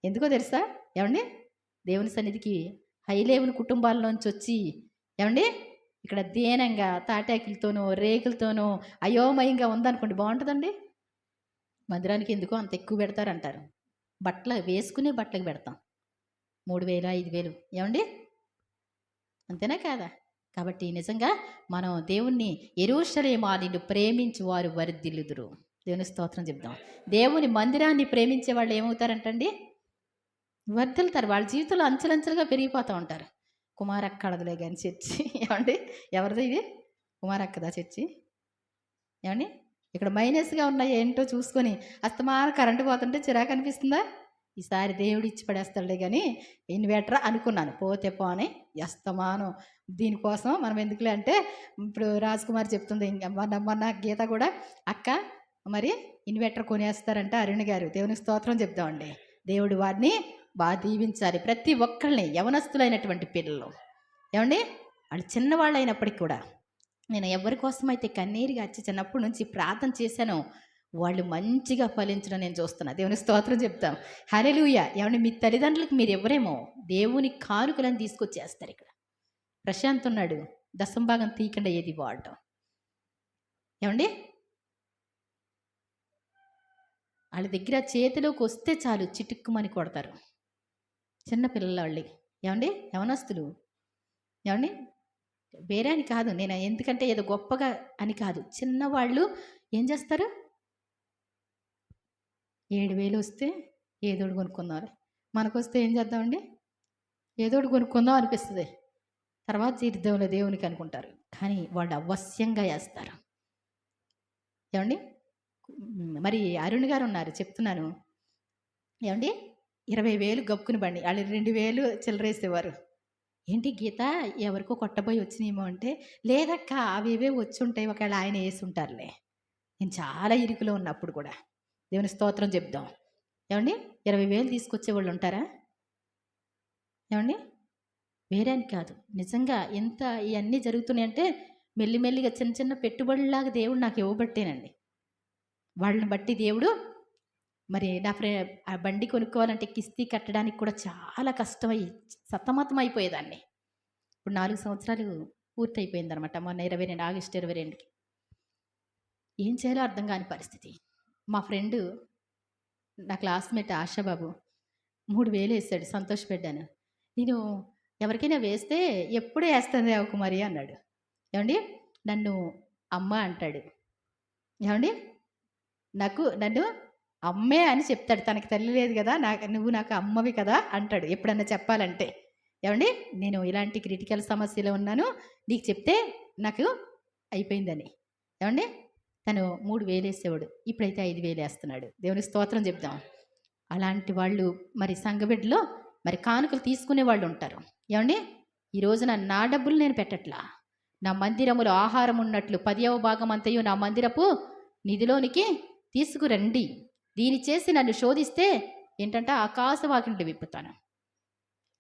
ఎందుకో తెలుసా? ఏమండి? దేవుని సన్నిధికి హై లెవెల్ కుటుంబాల్లోంచి వచ్చి ఏమండి ఇక్కడ దీనంగా తాటాకిలతోనో రేకులతోనో అయోమయంగా ఉందనుకోండి, బాగుంటుందండి? మందిరానికి ఎందుకో అంత ఎక్కువ పెడతారంటారు. బట్టలు వేసుకునే బట్టలకు పెడతాం 3000 5000. ఏమండి? అంతేనా కాదా? కాబట్టి నిజంగా మనం దేవుణ్ణి యెరూషలేమా నిన్ను ప్రేమించు వారు వర్ధిల్లుదురు. దేవుని స్తోత్రం చెప్దాం. దేవుని మందిరాన్ని ప్రేమించే వాళ్ళు ఏమవుతారంటండి? వర్ధిల్లుతారు. వాళ్ళ జీవితంలో అంచెలంచెలుగా పెరిగిపోతూ ఉంటారు. కుమారక్కడదులే కానీ చర్చి. ఏమండి? ఎవరిది ఇది? కుమారక్కదా చర్చి? ఏమండి? ఇక్కడ మైనస్గా ఉన్నాయి ఏంటో చూసుకొని అస్తమానం కరెంటు పోతుంటే చిరాకు అనిపిస్తుందా? ఈసారి దేవుడు ఇచ్చి పడేస్తాడులే కానీ ఇన్వర్టర్ అనుకున్నాను. పోతే పోనీ అస్తమానం దీనికోసం మనం ఎందుకులే అంటే ఇప్పుడు రాజ్కుమార్ చెప్తుంది. ఇంకా మొన్న గీత కూడా అక్క మరి ఇన్వర్టర్ కొనేస్తారంట అరుణ్ గారు. దేవుని స్తోత్రం చెప్దామండి. దేవుడు వారిని బాగా దీవించాలి. ప్రతి ఒక్కళ్ళని యవనస్తులైనటువంటి పిల్లలు ఏమండి వాళ్ళు చిన్నవాళ్ళు అయినప్పటికీ కూడా నేను ఎవరి కోసమైతే కన్నీరుగా వచ్చి చిన్నప్పటి నుంచి ప్రార్థన చేశానో వాళ్ళు మంచిగా ఫలించడం నేను చూస్తున్నా. దేవుని స్తోత్రం చెప్తాం. హల్లెలూయా. ఏమండి మీ తల్లిదండ్రులకు మీరు ఎవరేమో దేవుని కానుకలను తీసుకొచ్చేస్తారు. ఇక్కడ ప్రశాంత్ ఉన్నాడు, దశంభాగం తీయకుండా ఏది వాడటం. ఏమండి వాళ్ళ దగ్గర చేతిలోకి వస్తే చాలు చిటుక్కుమని కొడతారు చిన్నపిల్లల వాళ్ళు. ఏమండి యవనస్తులు. ఏమండి వేరే అని కాదు, నేను ఎందుకంటే ఏదో గొప్పగా అని కాదు, చిన్నవాళ్ళు ఏం చేస్తారు? 7000 వస్తే ఏదోడు కొనుక్కుందాం, మనకు వస్తే ఏం చేద్దామండి? ఏదోడు కొనుక్కుందాం అనిపిస్తుంది. తర్వాత తీర్థంలో దేవునికి అనుకుంటారు, కానీ వాళ్ళు అవశ్యంగా వేస్తారు. ఏమండి మరి అరుణ్ గారు ఉన్నారు చెప్తున్నాను. ఏమండి 20,000 గప్పుకుని బండి వాళ్ళు 2,000 చిల్లరేసేవారు. ఏంటి గీత ఎవరికో కొట్టబోయి వచ్చినాయేమో అంటే, లేదక్క అవేవే వచ్చి ఉంటాయి, ఒకవేళ ఆయన వేసి ఉంటారులే. నేను చాలా ఇరుకులో ఉన్నప్పుడు కూడా దేవుని స్తోత్రం చెప్దాం. ఏమండి 20,000 తీసుకొచ్చేవాళ్ళు ఉంటారా? ఏమండి వేరే అని కాదు, నిజంగా ఎంత ఇవన్నీ జరుగుతున్నాయంటే మెల్లిమెల్లిగా చిన్న చిన్న పెట్టుబడులాగా దేవుడు నాకు ఇవ్వబట్టేనండి. వాళ్ళని బట్టి దేవుడు మరి నా ఆ బండి కొనుక్కోవాలంటే కిస్తీ కట్టడానికి కూడా చాలా కష్టమై సతమతం అయిపోయేదాన్ని. ఇప్పుడు 4 సంవత్సరాలు పూర్తయిపోయింది అనమాట. మొన్న 22 ఆగస్టు 22కి ఏం చేయాలో అర్థం కాని పరిస్థితి. మా ఫ్రెండు నా క్లాస్మేట్ ఆశాబాబు 3,000 వేసాడు, సంతోషపడ్డాను. నేను ఎవరికైనా వేస్తే ఎప్పుడే వేస్తుంది కుమారి అన్నాడు. ఏమండి నన్ను అమ్మ అంటాడు. ఏమండి నన్ను అమ్మే అని చెప్తాడు. తనకి తల్లి లేదు కదా, నువ్వు నాకు అమ్మవి కదా అంటాడు ఎప్పుడన్నా చెప్పాలంటే. ఏమండి నేను ఇలాంటి క్రిటికల్ సమస్యలో ఉన్నాను, నీకు చెప్తే నాకు అయిపోయిందని. ఏమండి తను 3,000 వేసేవాడు, ఇప్పుడైతే 5,000 వేస్తున్నాడు. దేవుని స్తోత్రం చెప్దాం. అలాంటి వాళ్ళు మరి సంఘబిడ్డలో మరి కానుకలు తీసుకునే వాళ్ళు ఉంటారు. ఏమండి ఈ రోజున నా డబ్బులు నేను పెట్టట్లా, నా మందిరములో ఆహారం ఉన్నట్లు 10వ భాగం అంతయు నా మందిరపు నిధిలోనికి తీసుకురండి, దీని చేసి నన్ను శోధిస్తే ఏంటంటే ఆకాశ వాకింటి విప్పుతాను.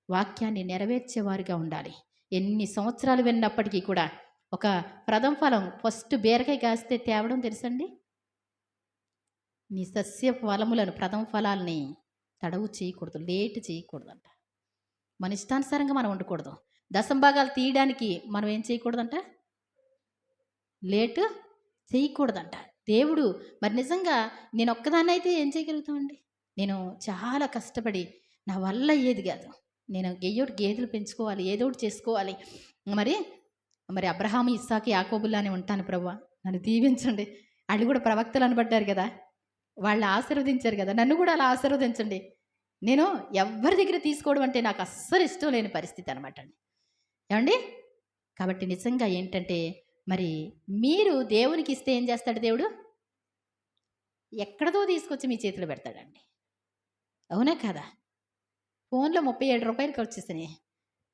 వాక్యాన్ని నెరవేర్చేవారుగా ఉండాలి. ఎన్ని సంవత్సరాలు విన్నప్పటికీ కూడా ఒక ప్రథమ ఫలం ఫస్ట్ బీరకాయ కాస్తే తేవడం తెలుసండి? నీ సస్య ఫలములను ప్రథమ ఫలాల్ని తడవు చేయకూడదు, లేట్ చేయకూడదంట. మన ఇష్టానుసారంగా మనం ఉండకూడదు. దశంభాగాలు తీయడానికి మనం ఏం చేయకూడదంట? లేటు చేయకూడదంట. దేవుడు మరి నిజంగా నేను ఒక్కదాన్ని అయితే ఏం చేయగలుగుతామండి? నేను చాలా కష్టపడి నా వల్ల అయ్యేది కాదు. నేను గేదెలు పెంచుకోవాలి, ఏదో ఒకటి చేసుకోవాలి. మరి మరి అబ్రహాము, ఇస్సాకు, యాకోబులానే ఉంటాను ప్రభువా, నన్ను దీవించండి. వాళ్ళు కూడా ప్రవక్తలు అనబడ్డారు కదా, వాళ్ళు ఆశీర్వదించారు కదా, నన్ను కూడా అలా ఆశీర్వదించండి. నేను ఎవరి దగ్గర తీసుకోవడం అంటే నాకు అస్సలు ఇష్టం లేని పరిస్థితి అనమాట అండి. ఏమండి? కాబట్టి నిజంగా ఏంటంటే మరి మీరు దేవునికి ఇస్తే ఏం చేస్తాడు దేవుడు? ఎక్కడదో తీసుకొచ్చి మీ చేతిలో పెడతాడండి. అవునా కదా? ఫోన్లో 37 రూపాయలకి వచ్చేసినాయి.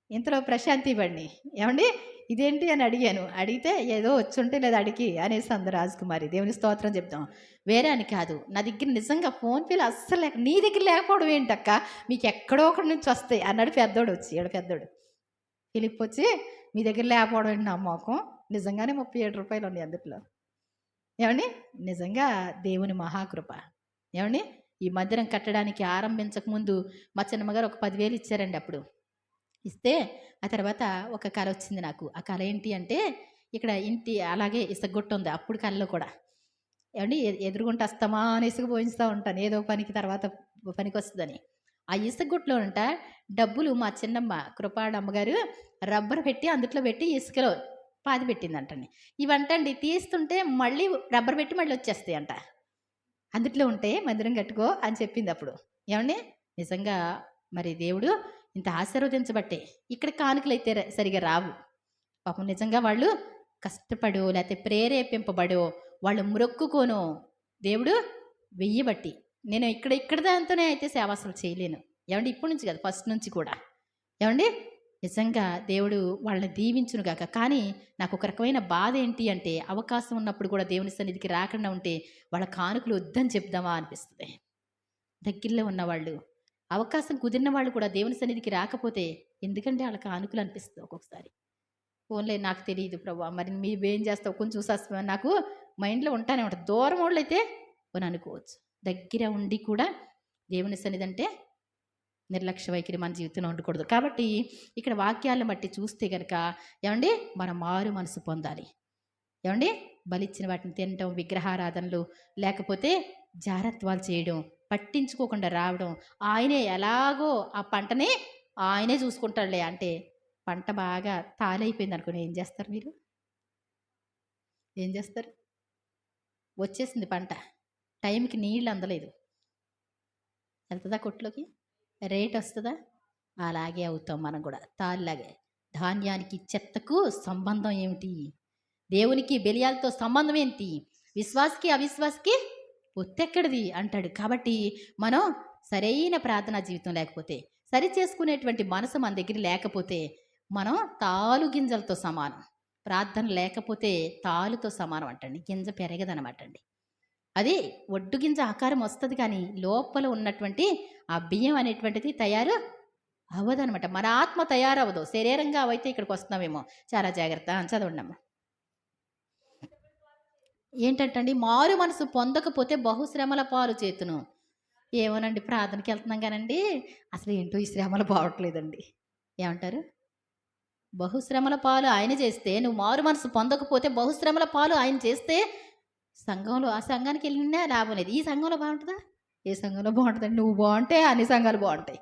ఇంతలో ప్రశాంతి ఇవ్వండి. ఏమండి ఇదేంటి అని అడిగాను. అడిగితే ఏదో వచ్చుంటే లేదా అడిగి అనేసి అంది రాజకుమారి. దేవుని స్తోత్రం చెప్తాం. వేరే అని కాదు, నా దగ్గర నిజంగా ఫోన్పేలు అస్సలు లేక, నీ దగ్గర లేకపోవడం ఏంటక్క, మీకు ఎక్కడో ఒకటి నుంచి వస్తాయి అన్నాడు పెద్దోడు వచ్చి. పెద్దోడు ఫిలిప్ వచ్చి, మీ దగ్గర లేకపోవడం ఏంటి నా మోకం, నిజంగానే 37 రూపాయలు ఉన్నాయి అందుట్లో. ఏమండి నిజంగా దేవుని మహాకృప. ఏమండి ఈ మందిరం కట్టడానికి ఆరంభించకముందు మా చిన్నమ్మగారు ఒక 10,000 ఇచ్చారండి. అప్పుడు ఇస్తే ఆ తర్వాత ఒక కళ వచ్చింది నాకు. ఆ కళ ఏంటి అంటే, ఇక్కడ ఇంటి అలాగే ఇసుగొట్టు ఉంది. అప్పుడు కళలో కూడా ఏమండి ఎదురుగుంట వస్తామా అని ఇసుక పోయిస్తూ ఉంటాను, ఏదో పనికి తర్వాత పనికి వస్తుందని. ఆ ఇసుగొట్టులో ఉంట డబ్బులు మా చిన్నమ్మ కృపాడ అమ్మగారు రబ్బర్ పెట్టి అందుట్లో పెట్టి ఇసుకలో పాతి పెట్టిందంటండి. ఇవంటండి తీస్తుంటే మళ్ళీ రబ్బర్ పెట్టి మళ్ళీ వచ్చేస్తాయి అంట. అందుట్లో ఉంటే మందిరం కట్టుకో అని చెప్పింది అప్పుడు. ఏమండి నిజంగా మరి దేవుడు ఇంత ఆశీర్వదించబట్టే ఇక్కడ కానుకలు అయితే సరిగా రావు. పాపం నిజంగా వాళ్ళు కష్టపడో లేకపోతే ప్రేరేపింపబడో వాళ్ళు మ్రొక్కుకోనో దేవుడు వెయ్యబట్టి నేను ఇక్కడ దాంతోనే అయితే సేవ అసలు చేయలేను. ఏమండి ఇప్పటి నుంచి కాదు, ఫస్ట్ నుంచి కూడా. ఏమండి నిజంగా దేవుడు వాళ్ళని దీవించును గాక. కానీ నాకు ఒక రకమైన బాధ ఏంటి అంటే, అవకాశం ఉన్నప్పుడు కూడా దేవుని సన్నిధికి రాకుండా ఉంటే వాళ్ళ కానుకలు వద్దని చెప్దామా అనిపిస్తుంది. దగ్గరలో ఉన్నవాళ్ళు, అవకాశం కుదిరిన వాళ్ళు కూడా దేవుని సన్నిధికి రాకపోతే ఎందుకంటే వాళ్ళ కానుకలు అనిపిస్తుంది ఒక్కొక్కసారి. ఫోన్లే నాకు తెలియదు ప్రభా, మరి మీవేం చేస్తావు కొంచెం చూసేస్తా, నాకు మైండ్లో ఉంటానే ఉంటుంది. దూరం వాళ్ళు అయితే అని అనుకోవచ్చు. దగ్గర ఉండి కూడా దేవుని సన్నిధి అంటే నిర్లక్ష్య వైఖరి మన జీవితంలో ఉండకూడదు. కాబట్టి ఇక్కడ వాక్యాలను బట్టి చూస్తే కనుక ఏమండి మనం మారు మనసు పొందాలి. ఏమండి బలిచ్చిన వాటిని తినటం, విగ్రహారాధనలు, లేకపోతే జారత్వాలు చేయడం, పట్టించుకోకుండా రావడం, ఆయనే ఎలాగో ఆ పంటని ఆయనే చూసుకుంటాడులే అంటే, పంట బాగా తాలైపోయింది అనుకుని ఏం చేస్తారు మీరు? ఏం చేస్తారు? వచ్చేసింది పంట, టైంకి నీళ్ళు అందలేదు, వెళ్తుందా కొట్లోకి? రేట్ వస్తుందా? అలాగే అవుతాం మనం కూడా, తాళ్ళలాగే. ధాన్యానికి చెత్తకు సంబంధం ఏమిటి? దేవునికి బెలియాలతో సంబంధం ఏంటి? విశ్వాసకి అవిశ్వాసకి ఒత్తెక్కడిది అంటాడు. కాబట్టి మనం సరైన ప్రార్థనా జీవితం లేకపోతే, సరి చేసుకునేటువంటి మనసు మన దగ్గర లేకపోతే మనం తాలు గింజలతో సమానం. ప్రార్థన లేకపోతే తాలుతో సమానం అంటండి. గింజ పెరగదనమాట అండి. అది ఒడ్డు గింజ ఆకారం వస్తుంది కానీ లోపల ఉన్నటువంటి ఆ బియ్యం అనేటువంటిది తయారు అవ్వదనమాట. మన ఆత్మ తయారవ్వదు, శరీరంగా అవైతే ఇక్కడికి వస్తున్నామేమో. చాలా జాగ్రత్త. చదవండమ్మా. ఏంటంటండి, మారు మనసు పొందకపోతే బహుశ్రమల పాలు చేతును. ఏమోనండి, ప్రార్థనకి వెళ్తున్నాం కానండి అసలు ఏంటో ఈ శ్రమలు బాగట్లేదండి. ఏమంటారు? బహుశ్రమల పాలు ఆయన చేస్తే, నువ్వు మారు మనసు పొందకపోతే బహుశ్రమల పాలు ఆయన చేస్తే సంఘంలో ఆ సంఘానికి వెళ్ళినా లాభం లేదు. ఈ సంఘంలో బాగుంటుందా? ఏ సంఘంలో బాగుంటుందండి? నువ్వు బాగుంటే అన్ని సంఘాలు బాగుంటాయి.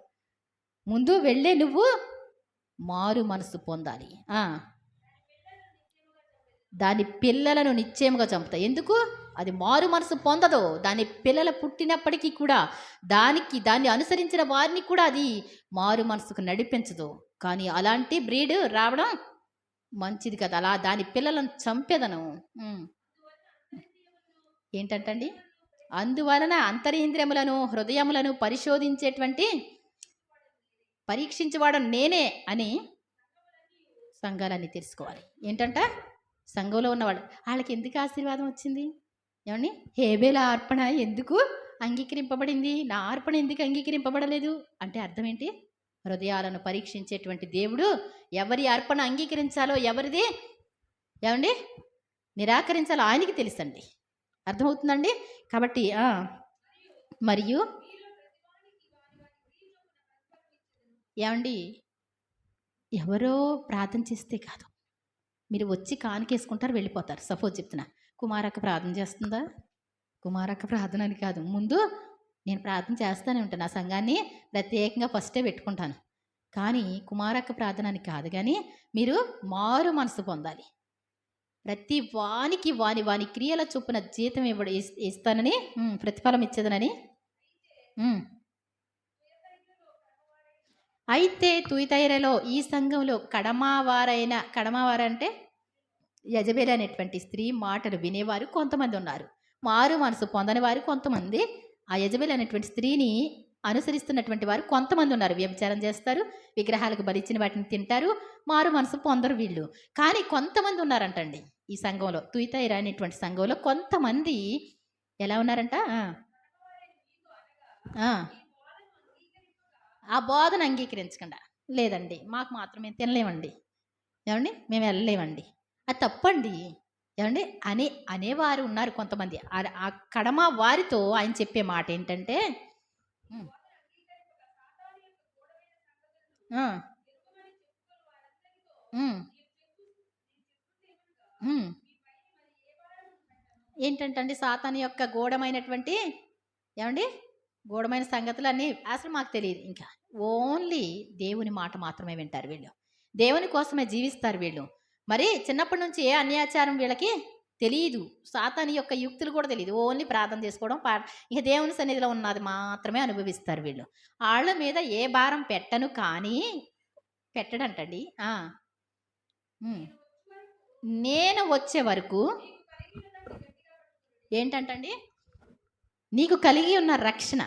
ముందు వెళ్ళే నువ్వు మారు మనసు పొందాలి. దాని పిల్లలను నిశ్చయముగా చంపుతాయి. ఎందుకు? అది మారు మనసు పొందదు. దాని పిల్లలు పుట్టినప్పటికీ కూడా దాన్ని అనుసరించిన వారిని కూడా అది మారు మనసుకు నడిపించదు. కానీ అలాంటి బ్రీడ్ రావడం మంచిది కదా. అలా దాని పిల్లలను చంపేదను. ఏంటంటండి, అందువలన అంతరింద్రియములను హృదయములను పరీక్షించేవాడు నేనే అని సంఘాలన్నీ తెలుసుకోవాలి. ఏంటంట? సంఘంలో ఉన్నవాళ్ళు వాళ్ళకి ఎందుకు ఆశీర్వాదం వచ్చింది? ఏమండి, హేబేల అర్పణ ఎందుకు అంగీకరింపబడింది, నా అర్పణ ఎందుకు అంగీకరింపబడలేదు అంటే అర్థం ఏంటి? హృదయాలను పరీక్షించేటువంటి దేవుడు ఎవరి అర్పణ అంగీకరించాలో ఎవరిది ఏమండి నిరాకరించాలో ఆయనకి తెలుసండి. అర్థమవుతుందండి. కాబట్టి మరియు ఏమండి ఎవరో ప్రార్థన చేస్తే కాదు, మీరు వచ్చి కానికేసుకుంటారు వెళ్ళిపోతారు. సపోజ్ చెప్తున్నా, కుమారక్క ప్రార్థన చేస్తుందా, కుమారక్క ప్రార్థన అని కాదు, ముందు నేను ప్రార్థన చేస్తూనే ఉంటాను. నా సంఘాన్ని ప్రత్యేకంగా ఫస్టే పెట్టుకుంటాను. కానీ కుమారక్క ప్రార్థన అని కాదు, కానీ మీరు మారు మనసు పొందాలి. ప్రతి వానికి వాని వాని క్రియల చొప్పున జీతం ఇస్తానని ప్రతిఫలం ఇచ్చేదనని. అయితే తుయితైరలో ఈ సంఘంలో కడమవారంటే యజబేల్ అనేటువంటి స్త్రీ మాటలు వినేవారు కొంతమంది ఉన్నారు. మారు మనసు పొందని వారు కొంతమంది, ఆ యజబేల్ అనేటువంటి స్త్రీని అనుసరిస్తున్నటువంటి వారు కొంతమంది ఉన్నారు. వ్యభిచారం చేస్తారు, విగ్రహాలకు బలిచ్చిన వాటిని తింటారు, మారు మనసు పొందరు వీళ్ళు. కానీ కొంతమంది ఉన్నారంటండి ఈ సంఘంలో, తుయితైరా అనేటువంటి సంఘంలో కొంతమంది ఎలా ఉన్నారంట, ఆ బోధన అంగీకరించకుండా, లేదండి మాకు మాత్రం మేము తినలేమండి, ఏమండి మేము వెళ్ళలేమండి, అది తప్పండి, ఏమండి అనేవారు ఉన్నారు కొంతమంది. ఆ కడమ వారితో ఆయన చెప్పే మాట ఏంటంటే, ఏంటంటే సాతాను యొక్క గూఢమైనటువంటి ఏమండి గూఢమైన సంగతులన్నీ అసలు మాకు తెలియదు. ఇంకా ఓన్లీ దేవుని మాట మాత్రమే వింటారు వీళ్ళు, దేవుని కోసమే జీవిస్తారు వీళ్ళు. మరి చిన్నప్పటి నుంచి ఏ అన్యాచారం వీళ్ళకి తెలియదు, సాతాను యొక్క యుక్తులు కూడా తెలియదు. ఓన్లీ ప్రార్థన చేసుకోవడం, ఇక దేవుని సన్నిధిలో ఉన్నది మాత్రమే అనుభవిస్తారు వీళ్ళు. వాళ్ళ మీద ఏ భారం పెట్టను, కానీ పెట్టడంటండి. నేను వచ్చే వరకు ఏంటంటండి, నీకు కలిగి ఉన్న రక్షణ,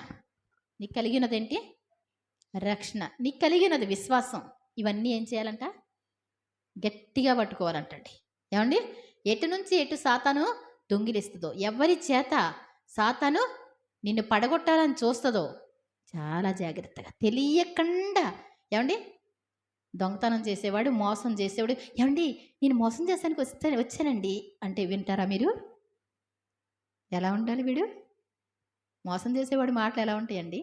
నీకు కలిగి ఉన్నదేంటి రక్షణ, నీకు కలిగి ఉన్నది విశ్వాసం, ఇవన్నీ ఏం చేయాలంట, గట్టిగా పట్టుకోవాలంటండి. ఏమండి ఎటు నుంచి ఎటు సాతాను దొంగిలిస్తుందో, ఎవరి చేత సాతాను నిన్ను పడగొట్టాలని చూస్తుందో చాలా జాగ్రత్తగా, తెలియకుండా ఏమండి దొంగతనం చేసేవాడు, మోసం చేసేవాడు, ఏమండి నేను మోసం చేసానికి వచ్చానండి అంటే వింటారా మీరు? ఎలా ఉండాలి వీడు? మోసం చేసేవాడు మాటలు ఎలా ఉంటాయండి?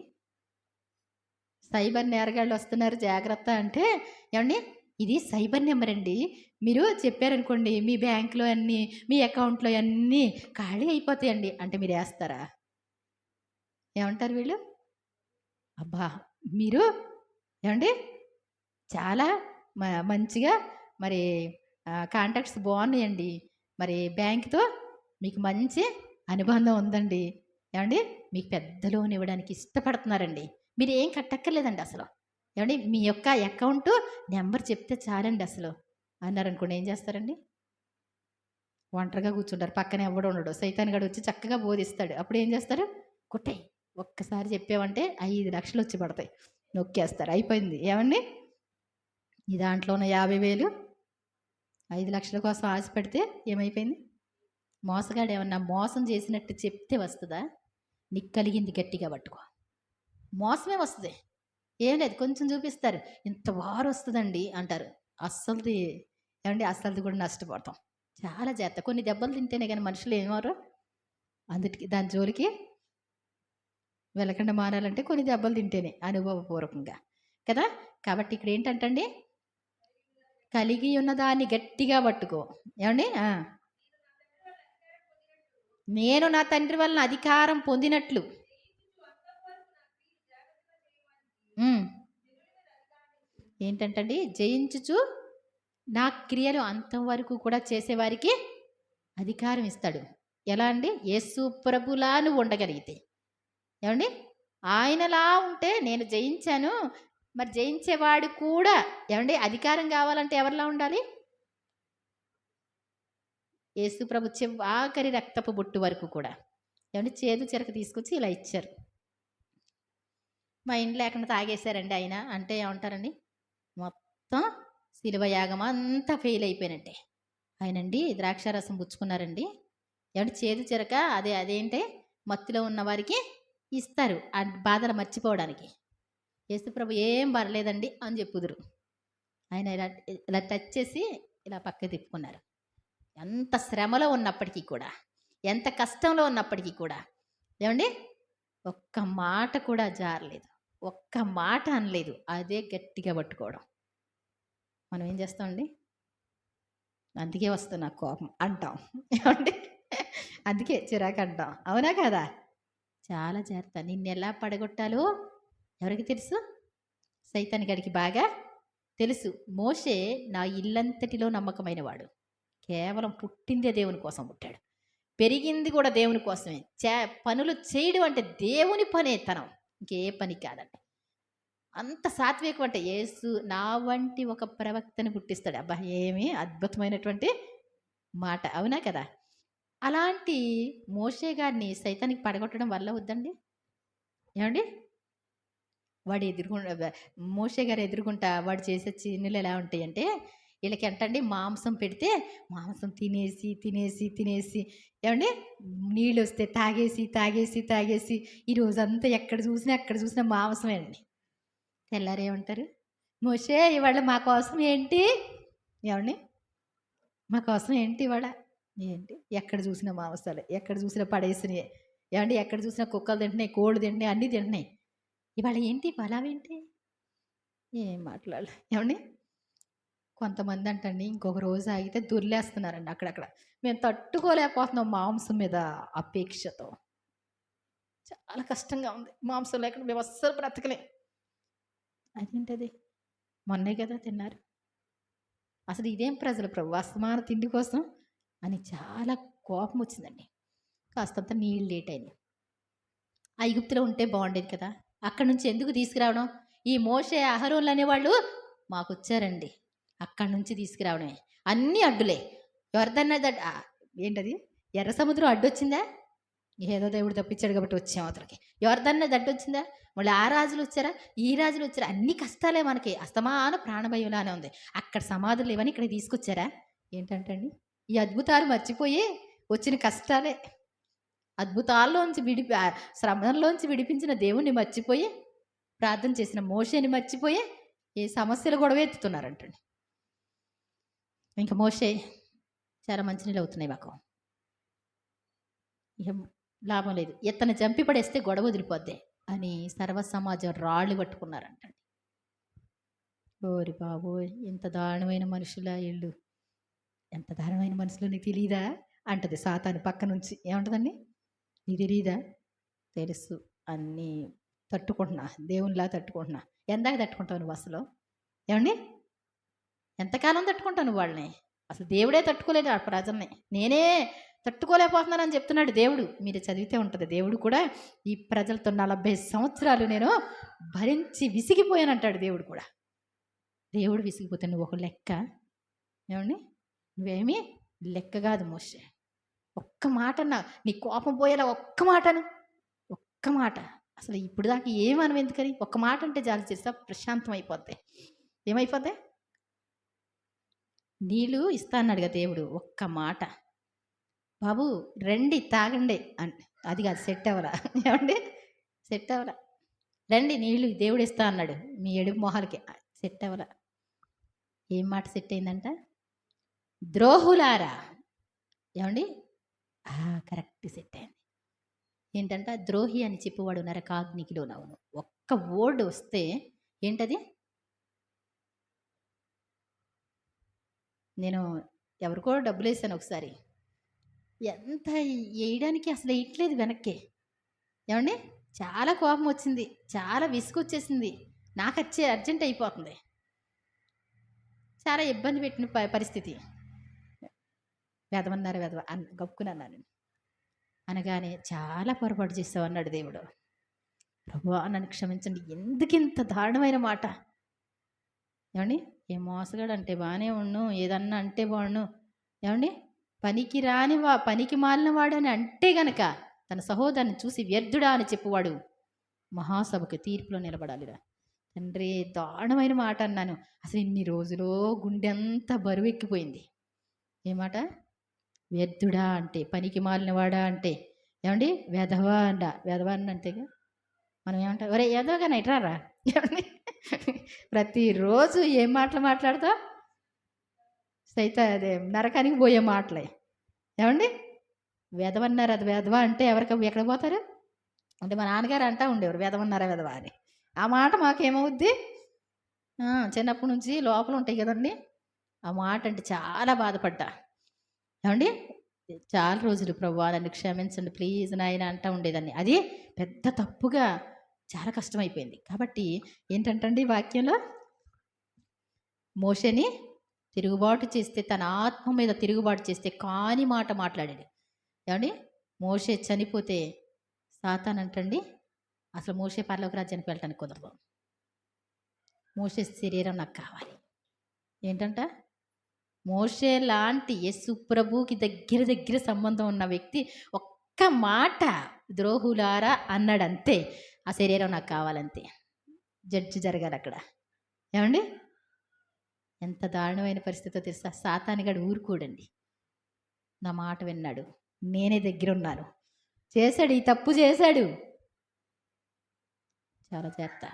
సైబర్ నేరగాళ్ళు వస్తున్నారు జాగ్రత్త అంటే, ఏమండి ఇది సైబర్ నెంబర్ అండి, మీరు చెప్పారనుకోండి మీ బ్యాంకులో అన్నీ, మీ అకౌంట్లో అన్నీ ఖాళీ అయిపోతాయండి అంటే మీరు వేస్తారా? ఏమంటారు వీళ్ళు? అబ్బా మీరు ఏమండి చాలా మంచిగా మరి కాంటాక్ట్స్ బాగున్నాయండి, మరి బ్యాంక్తో మీకు మంచి అనుబంధం ఉందండి, ఏమండి మీకు పెద్ద లోన్ ఇవ్వడానికి ఇష్టపడుతున్నారండి, మీరు ఏం కట్టక్కర్లేదండి అసలు, ఏమండి మీ యొక్క అకౌంట్ నెంబర్ చెప్తే చాలండి అసలు అన్నారనుకోండి, ఏం చేస్తారండి? ఒంటరిగా కూర్చుంటారు, పక్కన ఎవడు ఉండడు, సైతాన్ గడు వచ్చి చక్కగా బోధిస్తాడు. అప్పుడు ఏం చేస్తారు? కొట్టాయి, ఒక్కసారి చెప్పామంటే 5 లక్షలు వచ్చి పడతాయి, నొక్కేస్తారు, అయిపోయింది. ఏమండి ఈ దాంట్లో ఉన్న 50,000 5 లక్షల కోసం ఆశ పెడితే ఏమైపోయింది? మోసగాడు ఏమన్నా మోసం చేసినట్టు చెప్తే వస్తుందా? నీకు కలిగింది గట్టిగా పట్టుకో, మోసమే వస్తుంది. ఏం లేదు, కొంచెం చూపిస్తారు, ఇంత వారు వస్తుందండి అంటారు, అస్సలుది ఏమండి అస్సలుది కూడా నష్టపోతాం. చాలా జాగ్రత్త, కొన్ని దెబ్బలు తింటేనే కానీ మనుషులు ఏమారు, అందుకే దాని జోలికి వెళ్ళకుండా మారాలంటే కొన్ని దెబ్బలు తింటేనే, అనుభవపూర్వకంగా కదా. కాబట్టి ఇక్కడ ఏంటంటండి, కలిగి ఉన్నదాన్ని గట్టిగా పట్టుకో, ఏమండి నేను నా తండ్రి వలన అధికారం పొందినట్లు ఏంటంటండి, జయించుచు నా క్రియలు అంతం వరకు కూడా చేసేవారికి అధికారం ఇస్తాడు. ఎలా అండి? యేసు ప్రభులా నువ్వు ఉండగలిగితే, ఏమండి ఆయనలా ఉంటే నేను జయించాను, మరి జయించేవాడు కూడా ఏమండి అధికారం కావాలంటే ఎవరిలా ఉండాలి? యేసు ప్రభు ఆఖరి రక్తపు బొట్టు వరకు కూడా ఏమండి చేదు చెరక తీసుకొచ్చి ఇలా ఇచ్చారు. మా ఇంట్లో లేకుండా తాగేశారండి ఆయన అంటే ఏమంటారండి, మొత్తం శిలువ యాగం అంతా ఫెయిల్ అయిపోయినట్టే. ఆయనండి ద్రాక్షారసం పుచ్చుకున్నారండి, ఏమంటే చేదు చెరక అదేంటే మత్తులో ఉన్న వారికి ఇస్తారు ఆ బాధలు మర్చిపోవడానికి. యేసుప్రభు ఏం పర్లేదండి అని చెప్పుదురు. ఆయన ఇలా ఇలా టచ్ చేసి ఇలా పక్కకి తిప్పుకున్నారు. ఎంత శ్రమలో ఉన్నప్పటికీ కూడా, ఎంత కష్టంలో ఉన్నప్పటికీ కూడా, ఏవండి ఒక్క మాట కూడా జారలేదు. ఒక్క మాట అనలేదు. అదే గట్టిగా పట్టుకోవడం. మనం ఏం చేస్తామండి? అందుకే వస్తుంది నాకు కోపం అంటాం. ఏవండి? అందుకే చిరాకు అంటాం. అవునా కదా? చాలా జాగ్రత్త. నిన్నెలా పడగొట్టాలో ఎవరికి తెలుసు? సైతాను గాడికి బాగా తెలుసు. మోషే నా ఇల్లంతటిలో నమ్మకమైన వాడు. కేవలం పుట్టిందే దేవుని కోసం పుట్టాడు. పెరిగింది కూడా దేవుని కోసమే. పనులు చేయడం అంటే దేవుని పనే తనం. ఇంకే పని కాదండి. అంత సాత్వికం అంటే యేసు నా వంటి ఒక ప్రవక్తని పుట్టిస్తాడు. అబ్బా! ఏమి అద్భుతమైనటువంటి మాట. అవునా కదా? అలాంటి మోషే గారిని సైతానికి పడగొట్టడం వల్ల వద్దండి? ఏవండి? వాడు మోషే గారు ఎదురుగుంటా వాడు చేసే చిన్నులు ఎలా ఉంటాయంటే, వీళ్ళకి ఏంటండి మాంసం పెడితే మాంసం తినేసి తినేసి తినేసి ఏమండి నీళ్ళు వస్తే తాగేసి తాగేసి తాగేసి ఈ రోజంతా ఎక్కడ చూసినా అక్కడ చూసినా మాంసమే అండి. తెల్లారేమంటారు? మోషే ఇవాళ మా కోసం ఏంటి? ఏమండి? మా కోసం ఏంటి ఇవాళ? ఏంటి? ఎక్కడ చూసినా మాంసాలే, ఎక్కడ చూసినా పడేసినయే. ఏమండి? ఎక్కడ చూసినా కుక్కలు తింటున్నాయి, కోళ్ళు తింటున్నాయి, అన్నీ తింటున్నాయి. ఇవాళ ఏంటి పలావేంటి? ఏం మాట్లాడలే. ఏమండి? కొంతమంది అంటండి ఇంకొక రోజు ఆగితే దొర్లేస్తున్నారండి అక్కడక్కడ. మేము తట్టుకోలేకపోతున్నాం మాంసం మీద అపేక్షతో. చాలా కష్టంగా ఉంది. మాంసం లేకుండా మేము అస్సలు బ్రతకలేం. అదేంటది? మొన్నే కదా తిన్నారు. అసలు ఇదేం ప్రజలు ప్రభు అస్తమాన తిండి కోసం అని చాలా కోపం వచ్చిందండి. కాస్తంత నీళ్ళు లేట్ అయినాయి. ఐగుప్తులో ఉంటే బాగుండేది కదా! అక్కడి నుంచి ఎందుకు తీసుకురావడం? ఈ మోషే అహరోన్లు అనేవాళ్ళు మాకొచ్చారండి. అక్కడి నుంచి తీసుకురావడమే. అన్నీ అడ్డులే. యొర్దన్ ఏంటది? ఎర్ర సముద్రం అడ్డొచ్చిందా? ఏదో దేవుడు తప్పించాడు కాబట్టి వచ్చాం అవతలకి. యొర్దన్ నది అడ్డొచ్చిందా? మళ్ళీ ఆ రాజులు వచ్చారా? ఈ రాజులు వచ్చారా? అన్ని కష్టాలే మనకి. అస్తమాన ప్రాణభయంలానే ఉంది. అక్కడ సమాధులు లేవని ఇక్కడికి తీసుకొచ్చారా? ఏంటంటండి? ఈ అద్భుతాలు మర్చిపోయి వచ్చిన కష్టాలే. అద్భుతాల్లోంచి శ్రమంలోంచి విడిపించిన దేవుణ్ణి మర్చిపోయి, ప్రార్థన చేసిన మోషేని మర్చిపోయి, ఏ సమస్యలు గొడవ ఎత్తుతున్నారంటండి. ఇంకా మోషే చాలా మంచినీళ్ళు అవుతున్నాయి మాకు. ఏం లాభం లేదు. ఎత్తను చంపి పడేస్తే గొడవ వదిలిపోద్ది అని సర్వ సమాజం రాళ్ళు పట్టుకున్నారంటండి. ఓరి బాబోయ్! ఎంత దారుణమైన మనుషులా ఈళ్ళు. ఎంత దారుణమైన మనుషులో నీకు తెలీదా? అంటది సాతాను పక్క నుంచి. ఏమంటదండి? నీకు తెలీదా? తెలుసు. అన్నీ తట్టుకుంటున్నా. దేవునిలా తట్టుకుంటున్నా. ఎందాక తట్టుకుంటావు నువ్వు అసలు? ఏవండి? ఎంతకాలం తట్టుకుంటావు నువ్వు వాళ్ళని? అసలు దేవుడే తట్టుకోలేదు ఆ ప్రజల్ని. నేనే తట్టుకోలేకపోతున్నానని చెప్తున్నాడు దేవుడు. మీరు చదివితే ఉంటుంది. దేవుడు కూడా ఈ ప్రజలతో 40 సంవత్సరాలు నేను భరించి విసిగిపోయానంటాడు దేవుడు కూడా. దేవుడు విసిగిపోతే నువ్వు ఒక లెక్క? ఏమండి? నువ్వేమీ లెక్క కాదు మోషే. ఒక్క మాట అన్నా నీ కోపం పోయేలా ఒక్క మాటను, ఒక్క మాట. అసలు ఇప్పుడు దాకా ఏమనం ఎందుకని? ఒక్క మాట అంటే జాలి చేస్తా ప్రశాంతం అయిపోద్ది. ఏమైపోద్ది? నీళ్ళు ఇస్తా అన్నాడుగా దేవుడు. ఒక్క మాట, బాబు రండి తాగండి అంటే అది కాదు, సెట్ అవ్వరా. ఏమండి? సెట్ అవ్వరా. రండి నీళ్ళు దేవుడు ఇస్తా అన్నాడు మీ ఎడుపు మొహాలకి. సెట్ అవ్వరా. ఏం మాట సెట్ అయిందంట? ద్రోహులారా. ఏమండి? కరెక్ట్ సెట్ అయింది. ఏంటంట? ద్రోహి అని చెప్పువాడు నరకాగ్నికి లోనవును. ఒక్క వర్డ్ వస్తే ఏంటది? నేను ఎవరికో డబ్బులు వేసాను ఒకసారి. ఎంత వేయడానికి అసలు వేయట్లేదు వెనక్కి. ఏమండి? చాలా కోపం వచ్చింది. చాలా విసుగొచ్చేసింది. నాకు అర్జెంట్ అయిపోతుంది. చాలా ఇబ్బంది పెట్టిన పరిస్థితి. వెదవన్నారు వెదవ గప్పుకున్నాను. అనగానే చాలా పొరపాటు చేసావు అన్నాడు దేవుడు. ప్రభువా నన్ను క్షమించండి. ఎందుకింత దారుణమైన మాట? ఏమండి? ఏ మోసగాడు అంటే బాగానే ఉండు, ఏదన్నా అంటే బాగుండు. ఏమండి? పనికి మాలిన వాడు అని అంటే గనక తన సహోదరుని చూసి వ్యర్థుడా అని చెప్పువాడు మహాసభకు తీర్పులో నిలబడాలిరా. తండ్రి దారుణమైన మాట అన్నాను. అసలు ఇన్ని రోజులో గుండె అంతా బరువు ఎక్కిపోయింది. ఏమాట? వ్యర్థుడా అంటే, పనికి మాలినవాడా అంటే, ఏమండి? వెధవా అంట. వెధవా అంటేగా మనం ఏమంటాం? ఒరే ఎదవగా ఇట్రారా ఏవండి? ప్రతిరోజు ఏం మాటలు మాట్లాడతావు? అదే నరకానికి పోయే మాటలే. ఏవండి? వెధవన్నారు అది వెధవ అంటే ఎక్కడికి పోతారు? అంటే మా నాన్నగారు అంటా ఉండేవారు వెధవన్నారా వెధవ అని. ఆ మాట మాకేమవుద్ది? చిన్నప్పటి నుంచి లోపల ఉంటాయి కదండీ! ఆ మాట అంటే చాలా బాధపడ్డా. ఏవండి? చాలా రోజులు ప్రభువా నన్ను క్షమించండి ప్లీజ్ నాయన అంటా ఉండేదాన్ని. అది పెద్ద తప్పుగా చాలా కష్టమైపోయింది. కాబట్టి ఏంటంటండి వాక్యంలో మోషేని తిరుగుబాటు చేస్తే తన ఆత్మ మీద తిరుగుబాటు చేస్తే కాని మాట మాట్లాడాడు. ఏవండి? మోషే చనిపోతే సాతానంటండి అసలు మోషే పరలోక రాజ్యానికి వెళ్ళటానికి కుదరదు. మోషే శరీరం నాకు కావాలి. ఏంటంట? మోషే లాంటి యేసు ప్రభుకి దగ్గర సంబంధం ఉన్న వ్యక్తి ఒక్క మాట ద్రోహులారా అన్నాడంతే. ఆ శరీరం నాకు కావాలంతే. జడ్జి జరగాలి అక్కడ. ఏమండి? ఎంత దారుణమైన పరిస్థితితో తెలుసా? సాతానుగాడు ఊరుకోడండి. నా మాట విన్నాడు. నేనే దగ్గరున్నాను. చేశాడు, ఈ తప్పు చేశాడు. చాలా జాగ్రత్త.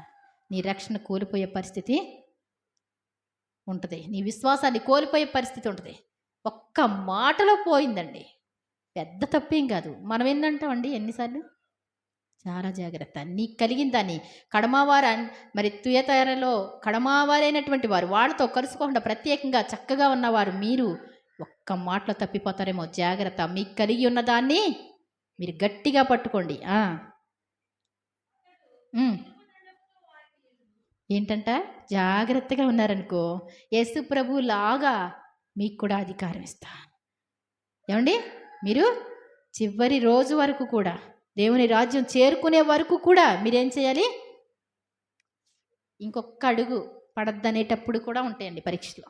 నీ రక్షణ కోల్పోయే పరిస్థితి ఉంటుంది. నీ విశ్వాసాన్ని కోల్పోయే పరిస్థితి ఉంటుంది. ఒక్క మాటలో పోయిందండి. పెద్ద తప్పేం కాదు. మనం ఏంటంటామండి ఎన్నిసార్లు? చాలా జాగ్రత్త. నీకు కలిగిన దాన్ని కడమావారు మరి తుయతరలో కడమావారైనటువంటి వారు వాళ్ళతో కలుసుకోకుండా ప్రత్యేకంగా చక్కగా ఉన్నవారు మీరు ఒక్క మాటలో తప్పిపోతారేమో. జాగ్రత్త. మీకు కలిగి ఉన్న దాన్ని మీరు గట్టిగా పట్టుకోండి. ఏంటంట? జాగ్రత్తగా ఉన్నారనుకో యేసు ప్రభు లాగా మీకు కూడా అధికారం ఇస్తా. ఏమండి? మీరు చివరి రోజు వరకు కూడా దేవుని రాజ్యం చేరుకునే వరకు కూడా మీరేం చేయాలి? ఇంకొక అడుగు పడద్దనేటప్పుడు కూడా ఉంటాయండి పరీక్షలో.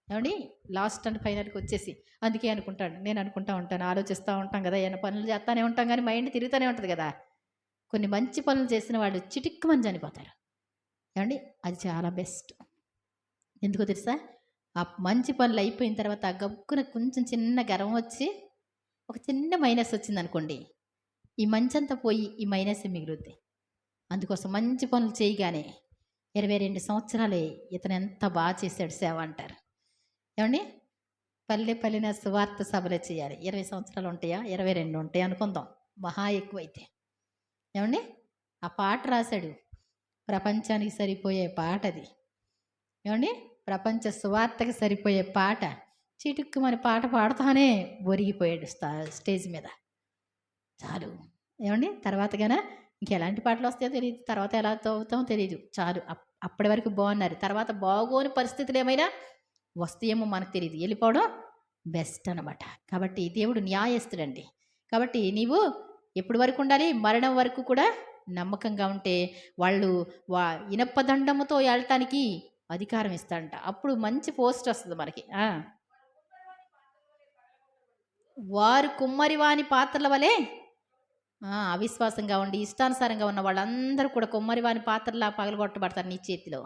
ఏమండి? లాస్ట్ అండ్ ఫైనల్కి వచ్చేసి అందుకే నేను అనుకుంటా ఉంటాను, ఆలోచిస్తూ ఉంటాం కదా, ఏమైనా పనులు చేస్తూనే ఉంటాం కానీ మైండ్ తిరుగుతూనే ఉంటుంది కదా. కొన్ని మంచి పనులు చేసిన వాళ్ళు చిటిక్కుమని చనిపోతారు. ఏమండి? అది చాలా బెస్ట్. ఎందుకో తెలుసా? ఆ మంచి పనులు అయిపోయిన తర్వాత ఆ గబుక్కున కొంచెం చిన్న గర్వం వచ్చి ఒక చిన్న మైనస్ వచ్చింది అనుకోండి, ఈ మంచంతా పోయి ఈ మైనస్ మిగులుద్ది. అందుకోసం మంచి పనులు చేయగానే 22 సంవత్సరాలే ఇతను ఎంత బాగా చేశాడు సేవ అంటారు. ఏమండి? పల్లెన సువార్త సభలే చేయాలి. 20 సంవత్సరాలు ఉంటాయా? 22 ఉంటాయి అనుకుందాం, మహా ఎక్కువైతే. ఏమండి? ఆ పాట రాశాడు. ప్రపంచానికి సరిపోయే పాట అది. ఏమండి? ప్రపంచ సువార్తకి సరిపోయే పాట. చిటుక్కుమని పాట పాడుతానే ఒరిగిపోయాడు స్టేజ్ మీద. చాలు. ఏమండి? తర్వాత గాన ఇంకెలాంటి పాటలు వస్తాయో తెలియదు, తర్వాత ఎలా అవుతామో తెలియదు. చాలు. అప్పటి వరకు బాగున్నారు. తర్వాత బాగోని పరిస్థితులు ఏమైనా వస్తాయేమో మనకు తెలియదు. వెళ్ళిపోవడం బెస్ట్ అనమాట. కాబట్టి దేవుడు న్యాయస్తుడండి. కాబట్టి నీవు ఎప్పటి వరకు ఉండాలి? మరణం వరకు కూడా నమ్మకంగా ఉంటే వాళ్ళు ఇనపదండముతో వెళ్ళటానికి అధికారం ఇస్తాడంట. అప్పుడు మంచి పోస్ట్ వస్తుంది మనకి. వారు కుమ్మరి వాని పాత్రల వలె అవిశ్వాసంగా ఉండి ఇష్టానుసారంగా ఉన్న వాళ్ళందరూ కూడా కుమ్మరి వాని పాత్రలా పగలగొట్టబడతారు నీ చేతిలో.